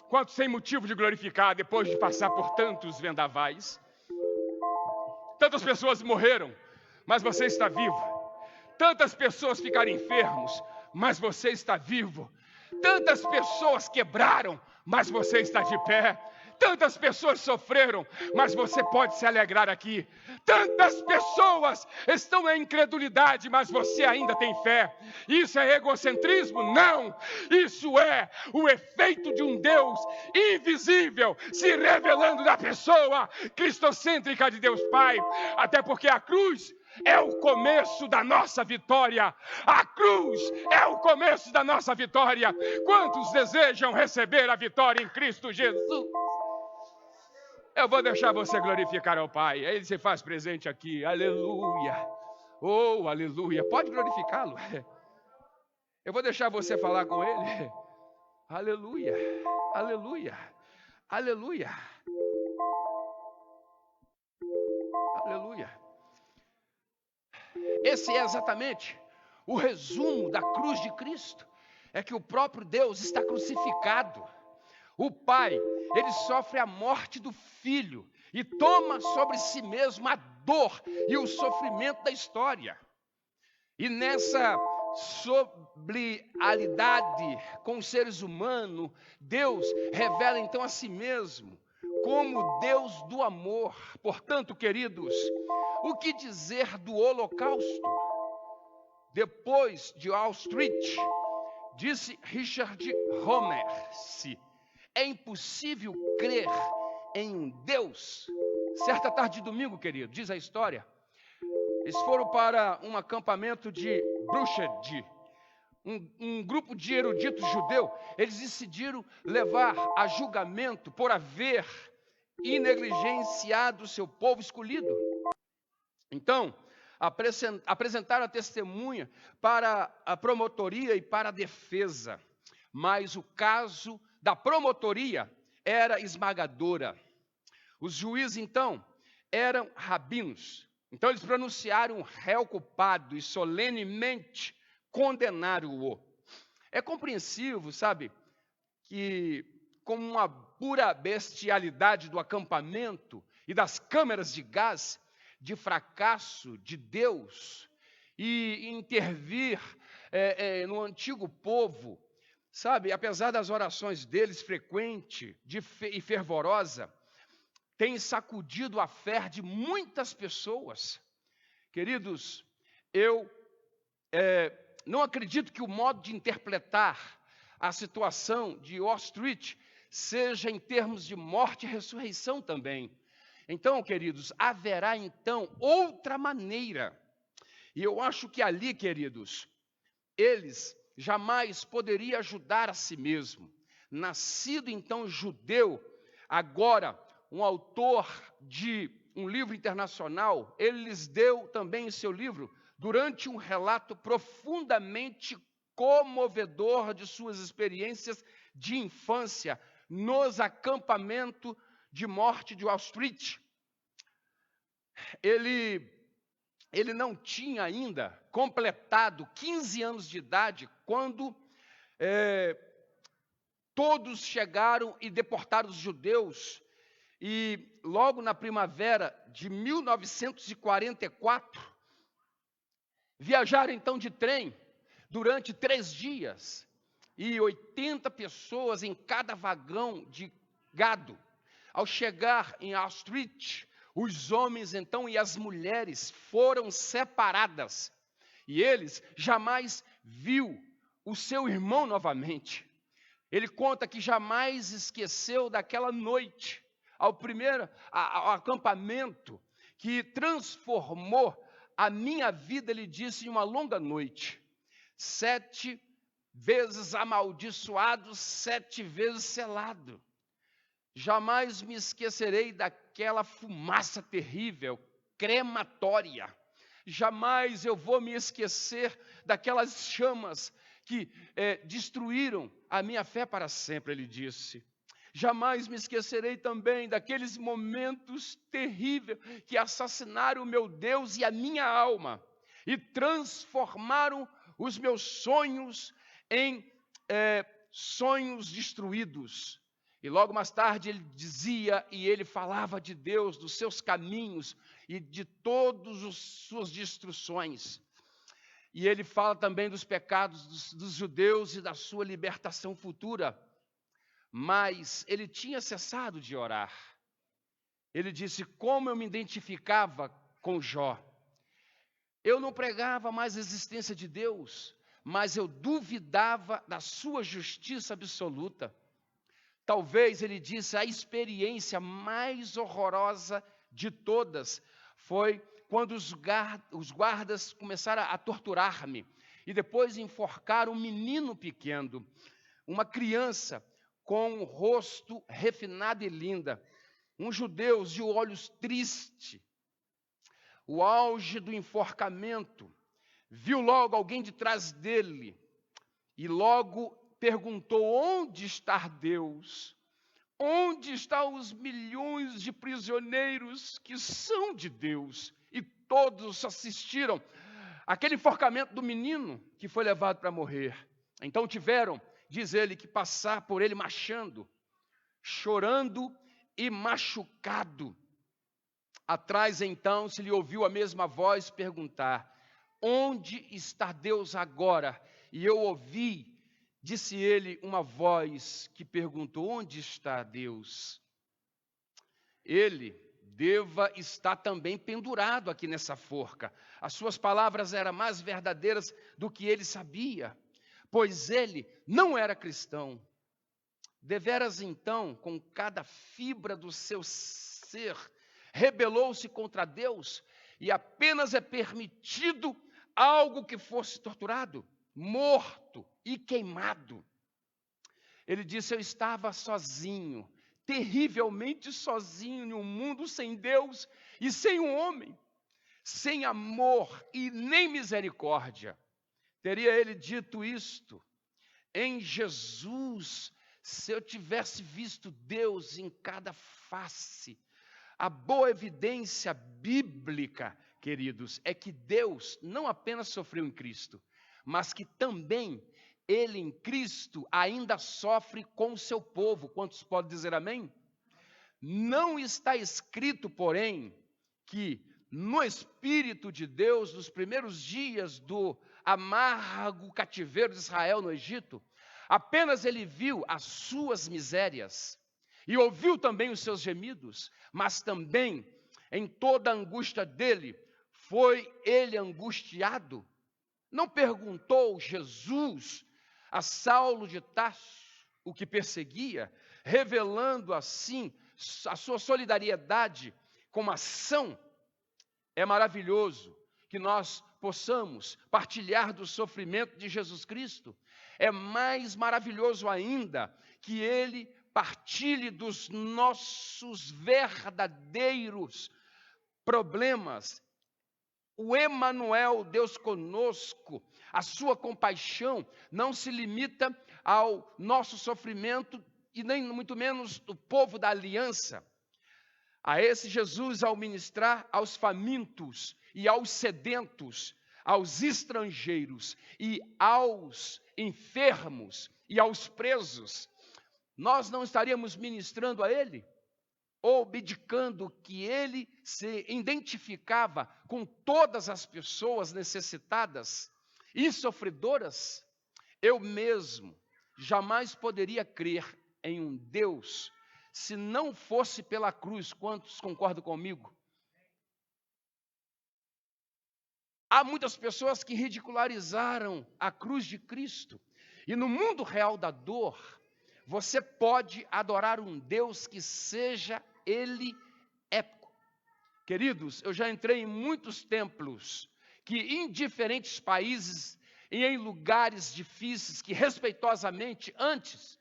Quantos sem motivo de glorificar depois de passar por tantos vendavais? Tantas pessoas morreram, mas você está vivo. Tantas pessoas ficaram enfermos, mas você está vivo. Tantas pessoas quebraram, mas você está de pé. Tantas pessoas sofreram, mas você pode se alegrar aqui. Tantas pessoas estão na incredulidade, mas você ainda tem fé. Isso é egocentrismo? Não! Isso é o efeito de um Deus invisível se revelando na pessoa cristocêntrica de Deus Pai. Até porque a cruz é o começo da nossa vitória. A cruz é o começo da nossa vitória. Quantos desejam receber a vitória em Cristo Jesus? Eu vou deixar você glorificar ao Pai. Ele se faz presente aqui. Aleluia. Oh, aleluia. Pode glorificá-lo. Eu vou deixar você falar com Ele. Aleluia. Aleluia. Aleluia. Aleluia. Esse é exatamente o resumo da cruz de Cristo. É que o próprio Deus está crucificado. O Pai, Ele sofre a morte do Filho e toma sobre si mesmo a dor e o sofrimento da história. E nessa solidariedade com os seres humanos, Deus revela então a si mesmo como Deus do amor. Portanto, queridos, o que dizer do Holocausto? Depois de Auschwitz, disse Richard Romers, é impossível crer em um Deus. Certa tarde de domingo, querido, diz a história, eles foram para um acampamento de Bruchard, um grupo de eruditos judeus. Eles decidiram levar a julgamento por haver negligenciado o seu povo escolhido. Então, apresentaram a testemunha para a promotoria e para a defesa, mas o caso da promotoria era esmagadora. Os juízes, então, eram rabinos. Então, eles pronunciaram um réu culpado e solenemente condenaram-o. É compreensível, sabe, que como uma pura bestialidade do acampamento e das câmeras de gás, de fracasso de Deus e intervir no antigo povo, Sabe, apesar das orações deles frequente e fervorosa, tem sacudido a fé de muitas pessoas. Queridos, eu não acredito que o modo de interpretar a situação de Wall Street seja em termos de morte e ressurreição também. Então, queridos, haverá então outra maneira. E eu acho que ali, queridos, eles jamais poderiam ajudar a si mesmo. Nascido então judeu, agora um autor de um livro internacional, ele lhes deu também em seu livro, durante um relato profundamente comovedor de suas experiências de infância nos acampamentos de morte de Wall Street. Ele não tinha ainda completado 15 anos de idade quando todos chegaram e deportaram os judeus. E logo na primavera de 1944, viajaram então de trem durante 3 dias. E 80 pessoas em cada vagão de gado. Ao chegar em Wall Street, os homens então e as mulheres foram separadas. E eles jamais viu o seu irmão novamente. Ele conta que jamais esqueceu daquela noite, ao acampamento, que transformou a minha vida, ele disse, em uma longa noite. 7 vezes amaldiçoado, 7 vezes selado. Jamais me esquecerei daquela fumaça terrível, crematória. Jamais eu vou me esquecer daquelas chamas que destruíram a minha fé para sempre, ele disse. Jamais me esquecerei também daqueles momentos terríveis que assassinaram o meu Deus e a minha alma e transformaram os meus sonhos em sonhos destruídos. E logo mais tarde ele dizia e ele falava de Deus, dos seus caminhos e de todas as suas destruições. E ele fala também dos pecados dos judeus e da sua libertação futura. Mas ele tinha cessado de orar. Ele disse, como eu me identificava com Jó. Eu não pregava mais a existência de Deus, mas eu duvidava da sua justiça absoluta. Talvez, ele disse, a experiência mais horrorosa de todas foi quando os guardas começaram a torturar-me e depois enforcaram um menino pequeno, uma criança com um rosto refinado e linda, um judeu de olhos tristes. O auge do enforcamento, viu logo alguém de trás dele e logo perguntou, onde está Deus? Onde estão os milhões de prisioneiros que são de Deus? E todos assistiram àquele enforcamento do menino que foi levado para morrer. Então tiveram, diz ele, que passar por ele marchando, chorando e machucado. Atrás então se lhe ouviu a mesma voz perguntar, onde está Deus agora? E eu ouvi, disse ele, uma voz que perguntou, onde está Deus? Ele deva estar também pendurado aqui nessa forca. As suas palavras eram mais verdadeiras do que ele sabia, pois ele não era cristão. Deveras então, com cada fibra do seu ser, rebelou-se contra Deus e apenas é permitido algo que fosse torturado, morto e queimado. Ele disse, eu estava sozinho, terrivelmente sozinho em um mundo sem Deus e sem um homem, sem amor e nem misericórdia. Teria ele dito isto? Em Jesus, se eu tivesse visto Deus em cada face. A boa evidência bíblica, queridos, é que Deus não apenas sofreu em Cristo, mas que também Ele em Cristo ainda sofre com o seu povo. Quantos podem dizer amém? Não está escrito, porém, que no Espírito de Deus, nos primeiros dias do amargo cativeiro de Israel no Egito, Apenas ele viu as suas misérias e ouviu também os seus gemidos, mas também em toda a angústia dele foi ele angustiado. Não perguntou Jesus a Saulo de Tarso o que perseguia, revelando assim a sua solidariedade com a ação. É maravilhoso que nós possamos partilhar do sofrimento de Jesus Cristo. É mais maravilhoso ainda que ele partilhe dos nossos verdadeiros problemas. O Emanuel, Deus conosco, a sua compaixão não se limita ao nosso sofrimento e nem muito menos do povo da aliança. A esse Jesus, ao ministrar aos famintos e aos sedentos, aos estrangeiros e aos enfermos e aos presos, nós não estaríamos ministrando a ele? Ou medicando que ele se identificava com todas as pessoas necessitadas e sofredoras? Eu mesmo jamais poderia crer em um Deus se não fosse pela cruz. Quantos concordam comigo? Há muitas pessoas que ridicularizaram a cruz de Cristo. E no mundo real da dor, você pode adorar um Deus que seja ele épico. Queridos, eu já entrei em muitos templos que em diferentes países e em lugares difíceis que respeitosamente antes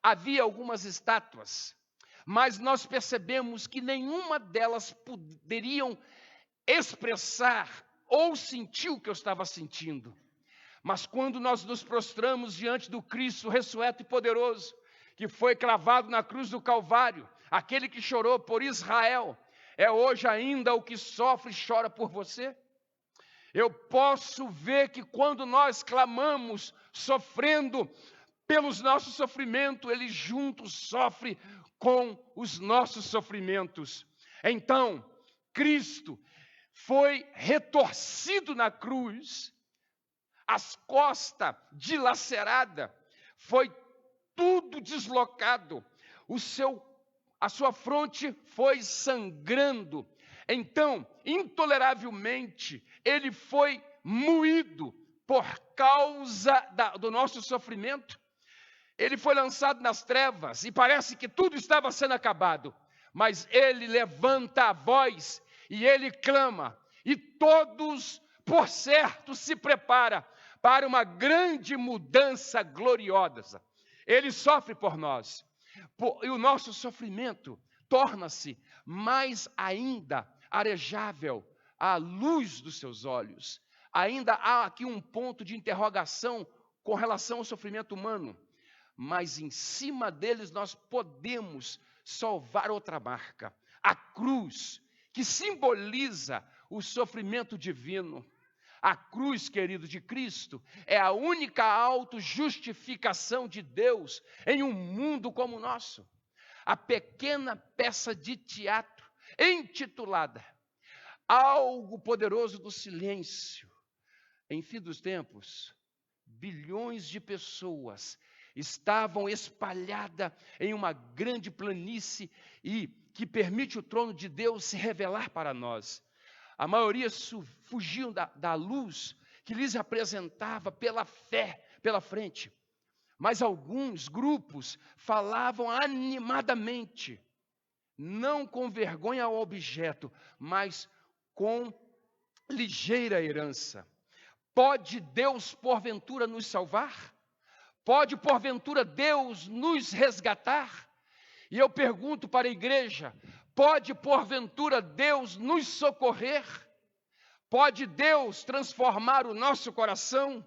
havia algumas estátuas, mas nós percebemos que nenhuma delas poderiam expressar ou sentir o que eu estava sentindo. Mas quando nós nos prostramos diante do Cristo ressurreto e poderoso, que foi cravado na cruz do Calvário, aquele que chorou por Israel, é hoje ainda o que sofre e chora por você. Eu posso ver que quando nós clamamos, sofrendo pelos nossos sofrimentos, ele junto sofre com os nossos sofrimentos. Então, Cristo foi retorcido na cruz, as costas dilaceradas, foi tudo deslocado, a sua fronte foi sangrando. Então, intoleravelmente, ele foi moído por causa do nosso sofrimento. Ele foi lançado nas trevas e parece que tudo estava sendo acabado. Mas ele levanta a voz e ele clama. E todos, por certo, se preparam para uma grande mudança gloriosa. Ele sofre por nós. E o nosso sofrimento torna-se mais ainda arejável à luz dos seus olhos. Ainda há aqui um ponto de interrogação com relação ao sofrimento humano. Mas em cima deles nós podemos salvar outra marca. A cruz, que simboliza o sofrimento divino. A cruz, querido, de Cristo, é a única autojustificação de Deus em um mundo como o nosso. A pequena peça de teatro intitulada Algo Poderoso do Silêncio. Em fim dos tempos, bilhões de pessoas estavam espalhadas em uma grande planície e que permite o trono de Deus se revelar para nós. A maioria fugiam da luz que lhes apresentava pela fé, pela frente. Mas alguns grupos falavam animadamente, não com vergonha ao objeto, mas com ligeira herança. Pode Deus, porventura, nos salvar? Pode, porventura, Deus nos resgatar? E eu pergunto para a igreja, pode, porventura, Deus nos socorrer? Pode Deus transformar o nosso coração?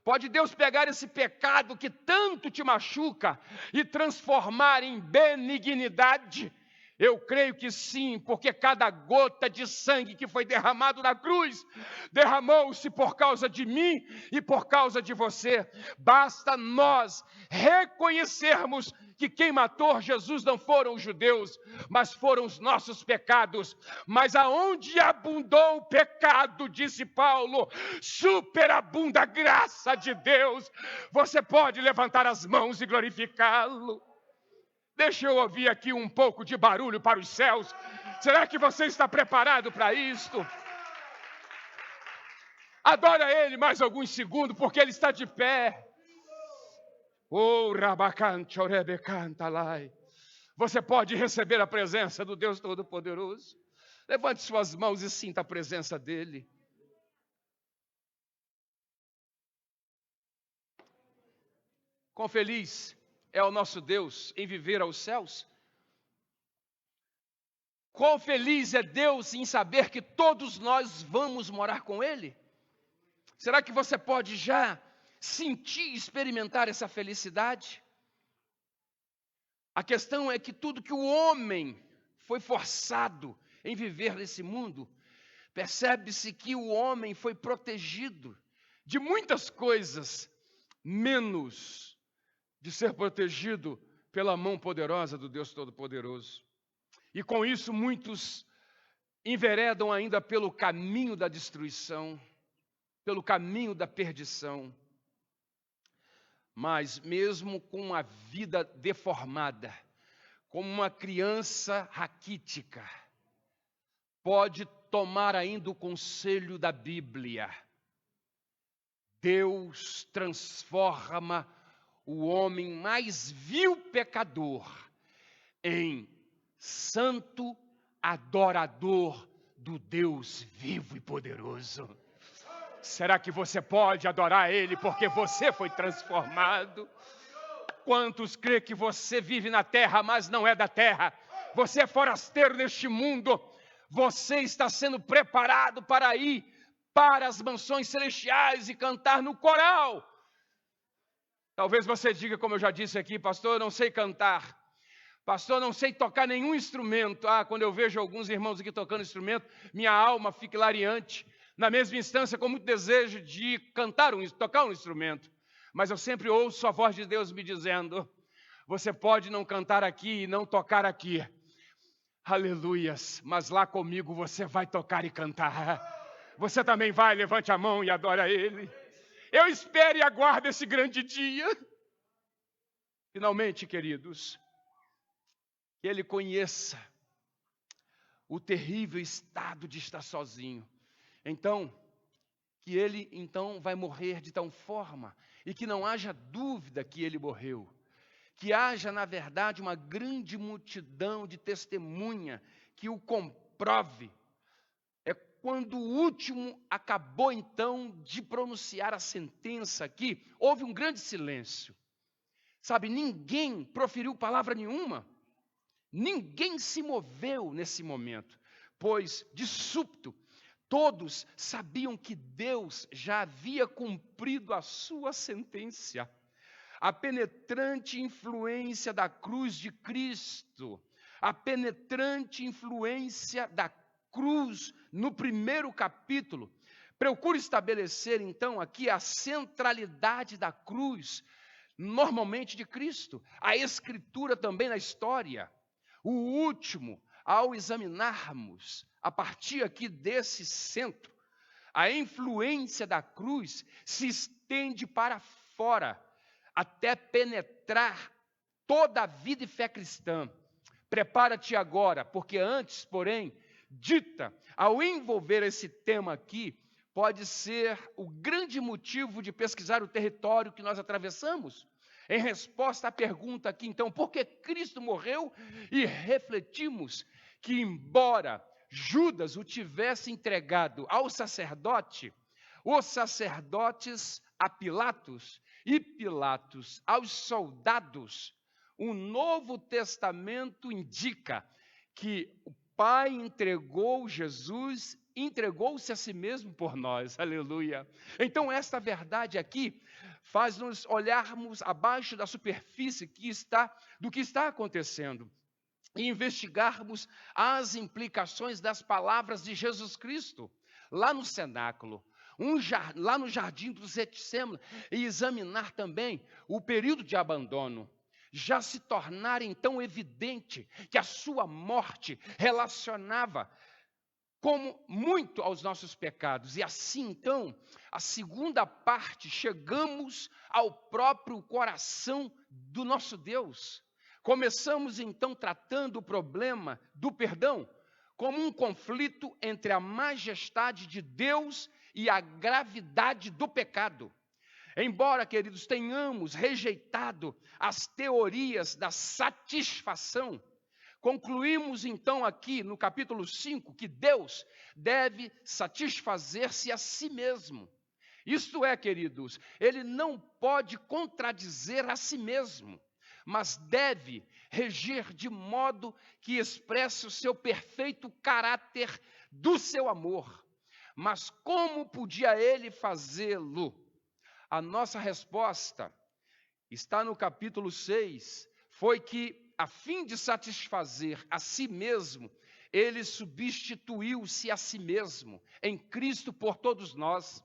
Pode Deus pegar esse pecado que tanto te machuca e transformar em benignidade? Eu creio que sim, porque cada gota de sangue que foi derramado na cruz, derramou-se por causa de mim e por causa de você. Basta nós reconhecermos que quem matou Jesus não foram os judeus, mas foram os nossos pecados. Mas aonde abundou o pecado, disse Paulo, superabunda a graça de Deus. Você pode levantar as mãos e glorificá-lo. Deixa eu ouvir aqui um pouco de barulho para os céus. Será que você está preparado para isto? Adora Ele mais alguns segundos, porque Ele está de pé. Oh, rabacante, orebecanta lai. Você pode receber a presença do Deus Todo-Poderoso. Levante suas mãos e sinta a presença dEle. Quão feliz é o nosso Deus em viver aos céus. Quão feliz é Deus em saber que todos nós vamos morar com Ele. Será que você pode já sentir e experimentar essa felicidade? A questão é que tudo que o homem foi forçado em viver nesse mundo, percebe-se que o homem foi protegido de muitas coisas, menos de ser protegido pela mão poderosa do Deus Todo-Poderoso. E com isso muitos enveredam ainda pelo caminho da destruição, pelo caminho da perdição. Mas mesmo com uma vida deformada, como uma criança raquítica, pode tomar ainda o conselho da Bíblia. Deus transforma o homem mais vil pecador em santo adorador do Deus vivo e poderoso. Será que você pode adorar Ele porque você foi transformado? Quantos crê que você vive na terra, mas não é da terra? Você é forasteiro neste mundo. Você está sendo preparado para ir para as mansões celestiais e cantar no coral. Talvez você diga, como eu já disse aqui, pastor, eu não sei cantar. Pastor, eu não sei tocar nenhum instrumento. Quando eu vejo alguns irmãos aqui tocando instrumento, minha alma fica hilariante. Na mesma instância, com muito desejo de tocar um instrumento. Mas eu sempre ouço a voz de Deus me dizendo, você pode não cantar aqui e não tocar aqui. Aleluias, mas lá comigo você vai tocar e cantar. Você também vai, levante a mão e adora Ele. Eu espero e aguardo esse grande dia. Finalmente, queridos, que Ele conheça o terrível estado de estar sozinho. Então, que Ele vai morrer de tal forma, e que não haja dúvida que Ele morreu. Que haja, na verdade, uma grande multidão de testemunha que o comprove. É quando o último acabou, então, de pronunciar a sentença aqui, houve um grande silêncio. Sabe, ninguém proferiu palavra nenhuma. Ninguém se moveu nesse momento, pois, de súbito, todos sabiam que Deus já havia cumprido a sua sentença. A penetrante influência da cruz de Cristo, a penetrante influência da cruz no primeiro capítulo, procura estabelecer então aqui a centralidade da cruz, normalmente de Cristo, a Escritura também na história. O último, ao examinarmos a partir aqui desse centro, a influência da cruz se estende para fora, até penetrar toda a vida e fé cristã. Prepara-te agora, porque antes, porém, dita, ao envolver esse tema aqui, pode ser o grande motivo de pesquisar o território que nós atravessamos. Em resposta à pergunta aqui, então, por que Cristo morreu? E refletimos que, embora Judas o tivesse entregado ao sacerdote, os sacerdotes a Pilatos e Pilatos aos soldados, o Novo Testamento indica que o Pai entregou Jesus, entregou-se a si mesmo por nós, aleluia. Então esta verdade aqui faz-nos olharmos abaixo da superfície do que está acontecendo e investigarmos as implicações das palavras de Jesus Cristo, lá no cenáculo, lá no jardim do Getsêmani, e examinar também o período de abandono. já se tornara então evidente que a sua morte relacionava como muito aos nossos pecados. E assim, então, a segunda parte, chegamos ao próprio coração do nosso Deus. Começamos, então, tratando o problema do perdão como um conflito entre a majestade de Deus e a gravidade do pecado. Embora, queridos, tenhamos rejeitado as teorias da satisfação, concluímos então aqui no capítulo 5 que Deus deve satisfazer-se a si mesmo. Isto é, queridos, ele não pode contradizer a si mesmo, mas deve regir de modo que expresse o seu perfeito caráter do seu amor. Mas como podia ele fazê-lo? A nossa resposta está no capítulo 6, foi que, a fim de satisfazer a si mesmo, ele substituiu-se a si mesmo, em Cristo por todos nós.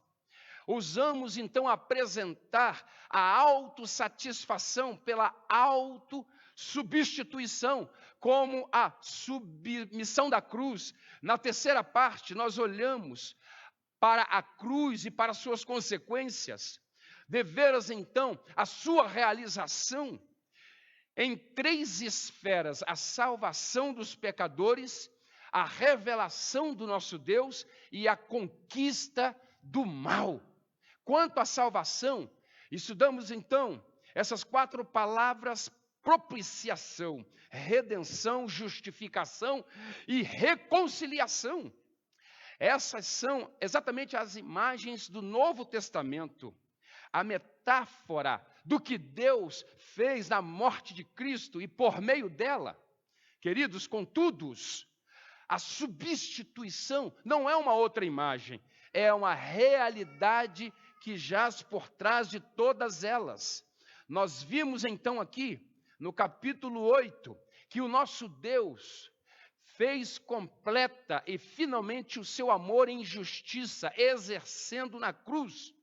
Ousamos, então, apresentar a autossatisfação pela autossubstituição, como a submissão da cruz. Na terceira parte, nós olhamos para a cruz e para suas consequências. Deveras, então, a sua realização em 3 esferas: a salvação dos pecadores, a revelação do nosso Deus e a conquista do mal. Quanto à salvação, estudamos então essas 4 palavras: propiciação, redenção, justificação e reconciliação. Essas são exatamente as imagens do Novo Testamento, a metáfora do que Deus fez na morte de Cristo e por meio dela. Queridos, contudo, a substituição não é uma outra imagem, é uma realidade que jaz por trás de todas elas. Nós vimos então aqui, no capítulo 8, que o nosso Deus fez completa e finalmente o seu amor em justiça, exercendo na cruz.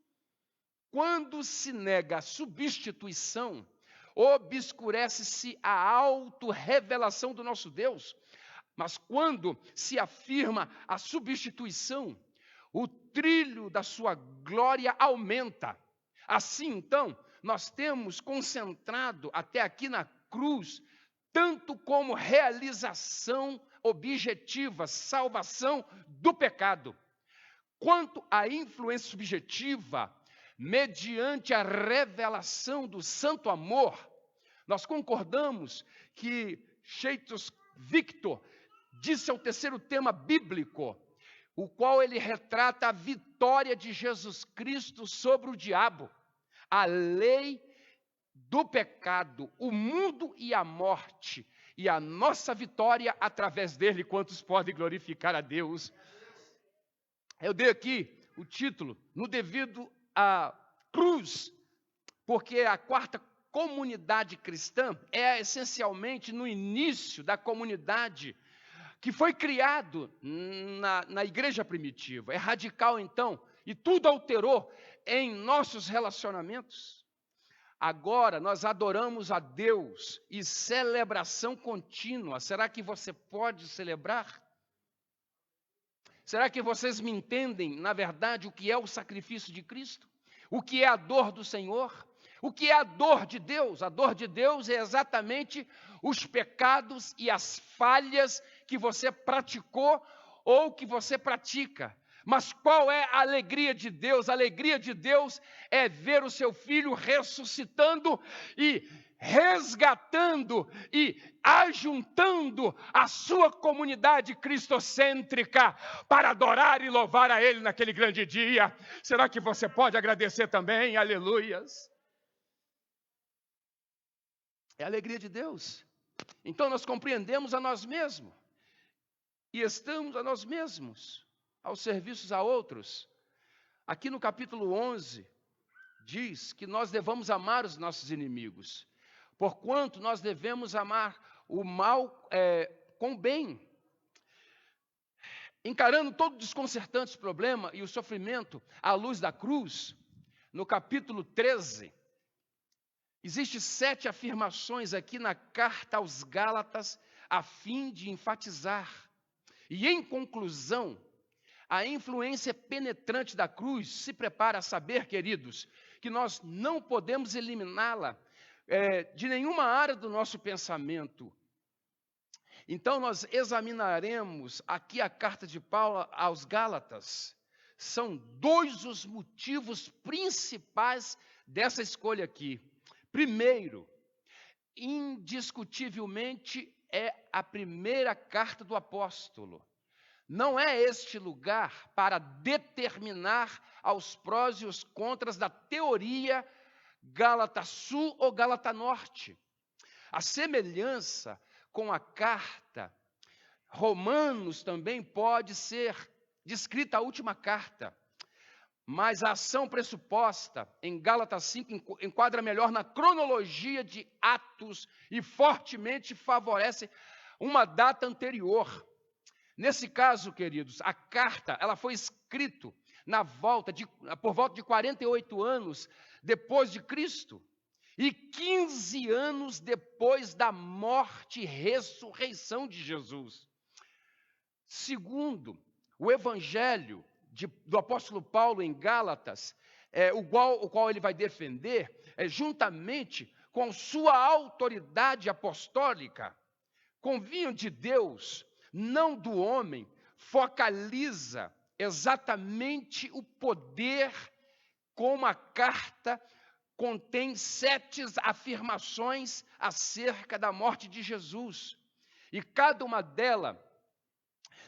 Quando se nega a substituição, obscurece-se a autorrevelação do nosso Deus. Mas quando se afirma a substituição, o trilho da sua glória aumenta. Assim, então, nós temos concentrado até aqui na cruz, tanto como realização objetiva, salvação do pecado, quanto a influência subjetiva, mediante a revelação do santo amor. Nós concordamos que Chaitous Victor disse ao terceiro tema bíblico, o qual ele retrata a vitória de Jesus Cristo sobre o diabo, a lei do pecado, o mundo e a morte, e a nossa vitória através dele. Quantos podem glorificar a Deus? Eu dei aqui o título, no devido a cruz, porque a 4ª comunidade cristã é essencialmente no início da comunidade que foi criado na igreja primitiva. É radical, então, e tudo alterou em nossos relacionamentos. Agora nós adoramos a Deus e celebração contínua. Será que você pode celebrar? Será que vocês me entendem, na verdade, o que é o sacrifício de Cristo? O que é a dor do Senhor? O que é a dor de Deus? A dor de Deus é exatamente os pecados e as falhas que você praticou ou que você pratica. Mas qual é a alegria de Deus? A alegria de Deus é ver o seu Filho ressuscitando e resgatando e ajuntando a sua comunidade cristocêntrica para adorar e louvar a Ele naquele grande dia. Será que você pode agradecer também? Aleluias! É a alegria de Deus. Então nós compreendemos a nós mesmos e estamos a nós mesmos aos serviços a outros. Aqui no capítulo 11 diz que nós devemos amar os nossos inimigos, porquanto nós devemos amar o mal com o bem, encarando todo o desconcertante problema e o sofrimento à luz da cruz. No capítulo 13, Existem 7 afirmações aqui na carta aos Gálatas, a fim de enfatizar. E em conclusão, a influência penetrante da cruz se prepara a saber, queridos, que nós não podemos eliminá-la de nenhuma área do nosso pensamento. Então, nós examinaremos aqui a carta de Paulo aos Gálatas. São 2 os motivos principais dessa escolha aqui. Primeiro, indiscutivelmente, é a primeira carta do apóstolo. Não é este lugar para determinar aos prós e os contras da teoria Gálata Sul ou Gálata Norte. A semelhança com a carta Romanos também pode ser descrita a última carta, mas a ação pressuposta em Gálatas 5 enquadra melhor na cronologia de Atos e fortemente favorece uma data anterior. Nesse caso, queridos, a carta ela foi escrita por volta de 48 anos depois de Cristo e 15 anos depois da morte e ressurreição de Jesus. Segundo, o evangelho do apóstolo Paulo em Gálatas, o qual ele vai defender, juntamente com sua autoridade apostólica, convinho de Deus, não do homem, focaliza exatamente o poder como a carta contém 7 afirmações acerca da morte de Jesus. E cada uma delas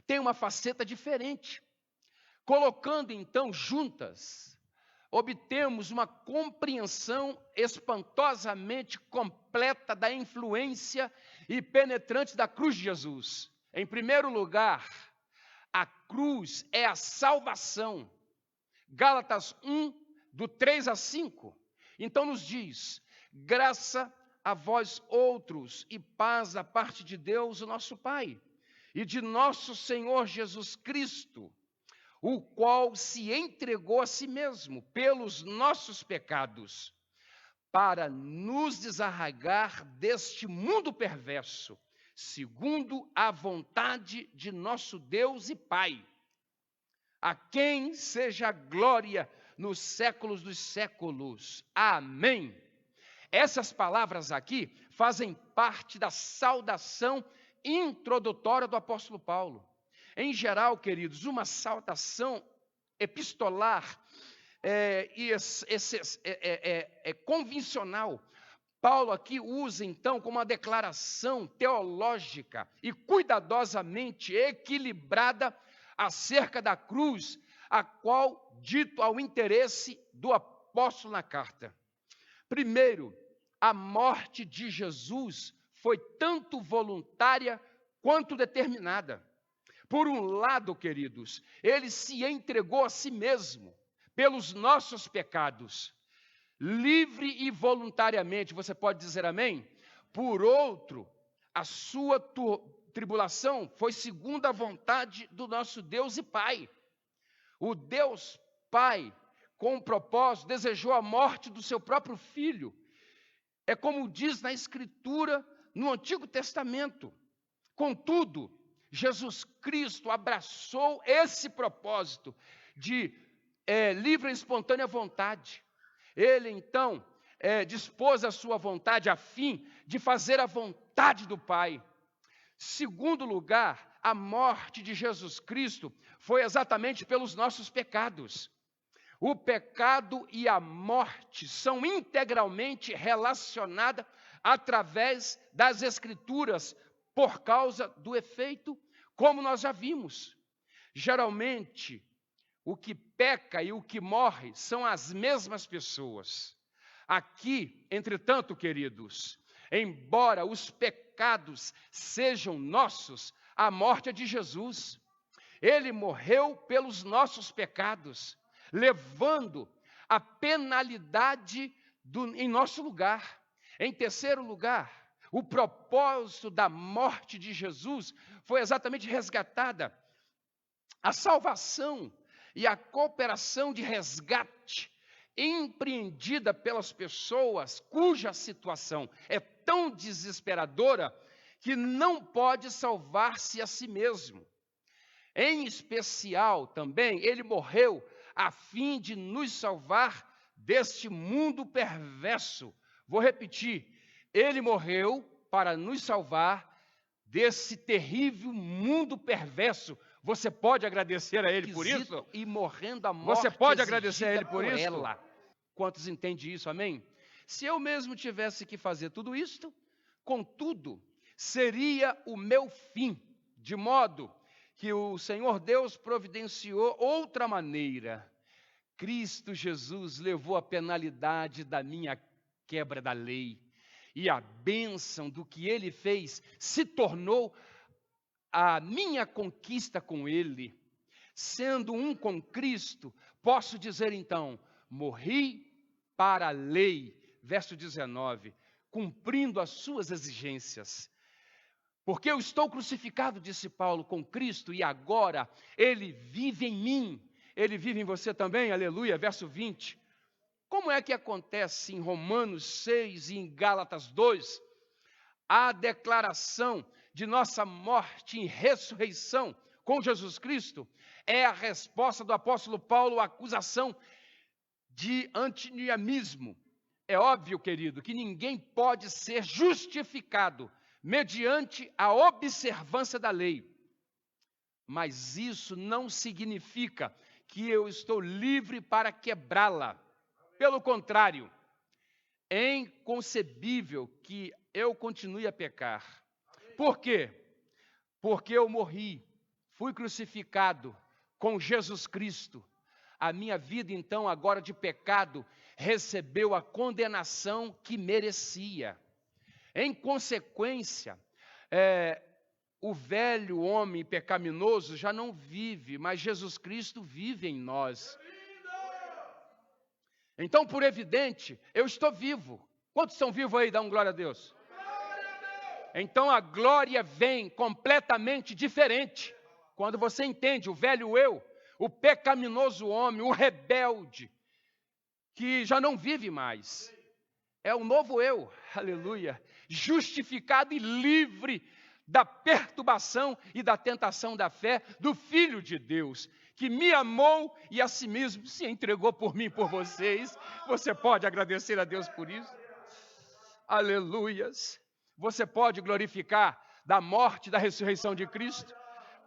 tem uma faceta diferente. Colocando então juntas, obtemos uma compreensão espantosamente completa da influência e penetrante da cruz de Jesus. Em primeiro lugar, a cruz é a salvação. Gálatas 1, do 3 a 5. Então nos diz, graça a vós outros e paz da parte de Deus, o nosso Pai, e de nosso Senhor Jesus Cristo, o qual se entregou a si mesmo pelos nossos pecados, para nos desarraigar deste mundo perverso, segundo a vontade de nosso Deus e Pai, a quem seja a glória nos séculos dos séculos. Amém. Essas palavras aqui fazem parte da saudação introdutória do apóstolo Paulo. Em geral, queridos, uma saudação epistolar convencional. Paulo aqui usa, então, como uma declaração teológica e cuidadosamente equilibrada acerca da cruz, a qual dito ao interesse do apóstolo na carta. Primeiro, a morte de Jesus foi tanto voluntária quanto determinada. Por um lado, queridos, ele se entregou a si mesmo pelos nossos pecados, livre e voluntariamente, você pode dizer amém? Por outro, a sua tribulação foi segundo a vontade do nosso Deus e Pai. O Deus Pai, com um propósito, desejou a morte do seu próprio Filho. É como diz na Escritura, no Antigo Testamento. Contudo, Jesus Cristo abraçou esse propósito de livre e espontânea vontade. Ele, então, dispôs a sua vontade a fim de fazer a vontade do Pai. Segundo lugar, a morte de Jesus Cristo foi exatamente pelos nossos pecados. O pecado e a morte são integralmente relacionadas através das Escrituras, por causa do efeito, como nós já vimos. Geralmente, o que peca e o que morre são as mesmas pessoas. Aqui, entretanto, queridos, embora os pecados sejam nossos, a morte é de Jesus. Ele morreu pelos nossos pecados, levando a penalidade em nosso lugar. Em terceiro lugar, o propósito da morte de Jesus foi exatamente resgatada. A salvação e a cooperação de resgate empreendida pelas pessoas cuja situação é tão desesperadora que não pode salvar-se a si mesmo. Em especial, também, ele morreu a fim de nos salvar deste mundo perverso. Vou repetir, ele morreu para nos salvar desse terrível mundo perverso. Você pode agradecer a ele por isso? E morrendo a morte. Você pode agradecer a ele por isso? Ela. Quantos entendem isso, amém? Se eu mesmo tivesse que fazer tudo isto, contudo, seria o meu fim, de modo que o Senhor Deus providenciou outra maneira. Cristo Jesus levou a penalidade da minha quebra da lei, e a bênção do que ele fez se tornou a minha conquista com ele. Sendo um com Cristo, posso dizer então, morri para a lei, verso 19, cumprindo as suas exigências. Porque eu estou crucificado, disse Paulo, com Cristo, e agora ele vive em mim. Ele vive em você também, aleluia, verso 20. Como é que acontece em Romanos 6 e em Gálatas 2, a declaração de nossa morte e ressurreição com Jesus Cristo? É a resposta do apóstolo Paulo à acusação de antinomianismo. É óbvio, querido, que ninguém pode ser justificado mediante a observância da lei. Mas isso não significa que eu estou livre para quebrá-la. Pelo contrário, é inconcebível que eu continue a pecar. Por quê? Porque eu morri, fui crucificado com Jesus Cristo. A minha vida, então, agora de pecado, recebeu a condenação que merecia. Em consequência, o velho homem pecaminoso já não vive, mas Jesus Cristo vive em nós. Então, por evidente, eu estou vivo. Quantos estão vivos aí? Dá um glória a Deus. Então, a glória vem completamente diferente. Quando você entende o velho eu, o pecaminoso homem, o rebelde, que já não vive mais. É o novo eu, aleluia, justificado e livre da perturbação e da tentação da fé do Filho de Deus, que me amou e a si mesmo se entregou por mim e por vocês. Você pode agradecer a Deus por isso? Aleluias. Você pode glorificar da morte e da ressurreição de Cristo?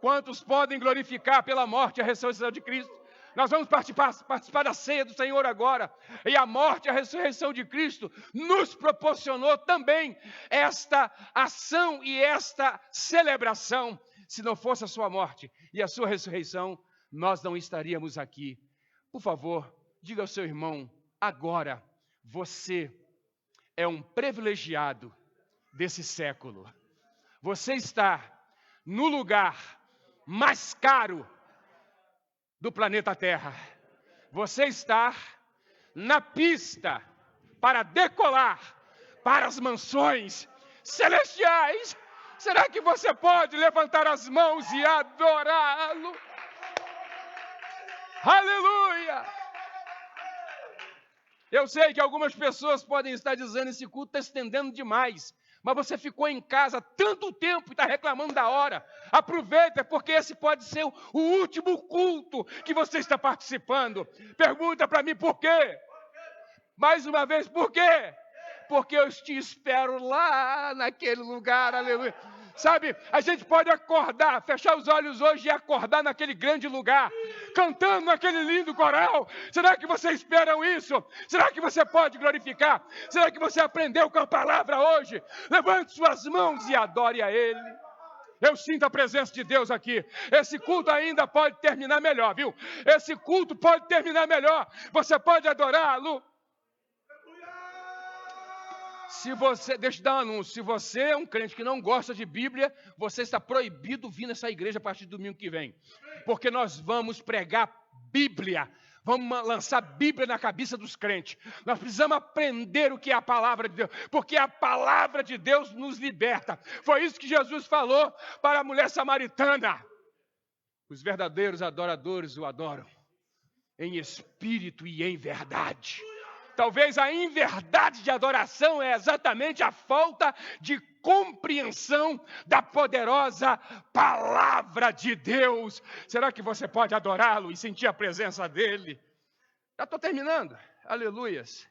Quantos podem glorificar pela morte e a ressurreição de Cristo? Nós vamos participar da ceia do Senhor agora. E a morte e a ressurreição de Cristo nos proporcionou também esta ação e esta celebração. Se não fosse a sua morte e a sua ressurreição, nós não estaríamos aqui. Por favor, diga ao seu irmão, agora você é um privilegiado desse século. Você está no lugar mais caro do planeta Terra. Você está na pista para decolar para as mansões celestiais. Será que você pode levantar as mãos e adorá-lo? Aleluia! Eu sei que algumas pessoas podem estar dizendo esse culto está estendendo demais. Mas você ficou em casa tanto tempo e está reclamando da hora. Aproveita, porque esse pode ser o último culto que você está participando. Pergunta para mim por quê? Mais uma vez, por quê? Porque eu te espero lá naquele lugar, aleluia. Sabe, a gente pode acordar, fechar os olhos hoje e acordar naquele grande lugar, cantando naquele lindo coral. Será que vocês esperam isso? Será que você pode glorificar? Será que você aprendeu com a palavra hoje? Levante suas mãos e adore a Ele. Eu sinto a presença de Deus aqui. Esse culto ainda pode terminar melhor, viu? Esse culto pode terminar melhor. Você pode adorá-lo. Deixa eu dar um anúncio, se você é um crente que não gosta de Bíblia, você está proibido vir nessa igreja a partir do domingo que vem. Porque nós vamos pregar Bíblia, vamos lançar Bíblia na cabeça dos crentes. Nós precisamos aprender o que é a palavra de Deus, porque a palavra de Deus nos liberta. Foi isso que Jesus falou para a mulher samaritana. Os verdadeiros adoradores o adoram em espírito e em verdade. Talvez a inverdade de adoração é exatamente a falta de compreensão da poderosa palavra de Deus. Será que você pode adorá-lo e sentir a presença dele? Já estou terminando. Aleluias.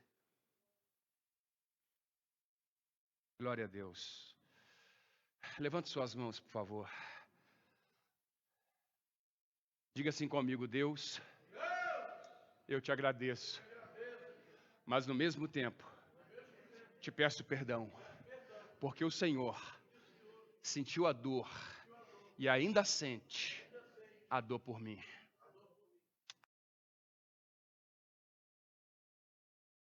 Glória a Deus. Levante suas mãos, por favor. Diga assim comigo: Deus, eu te agradeço, mas no mesmo tempo te peço perdão, porque o Senhor sentiu a dor e ainda sente a dor por mim.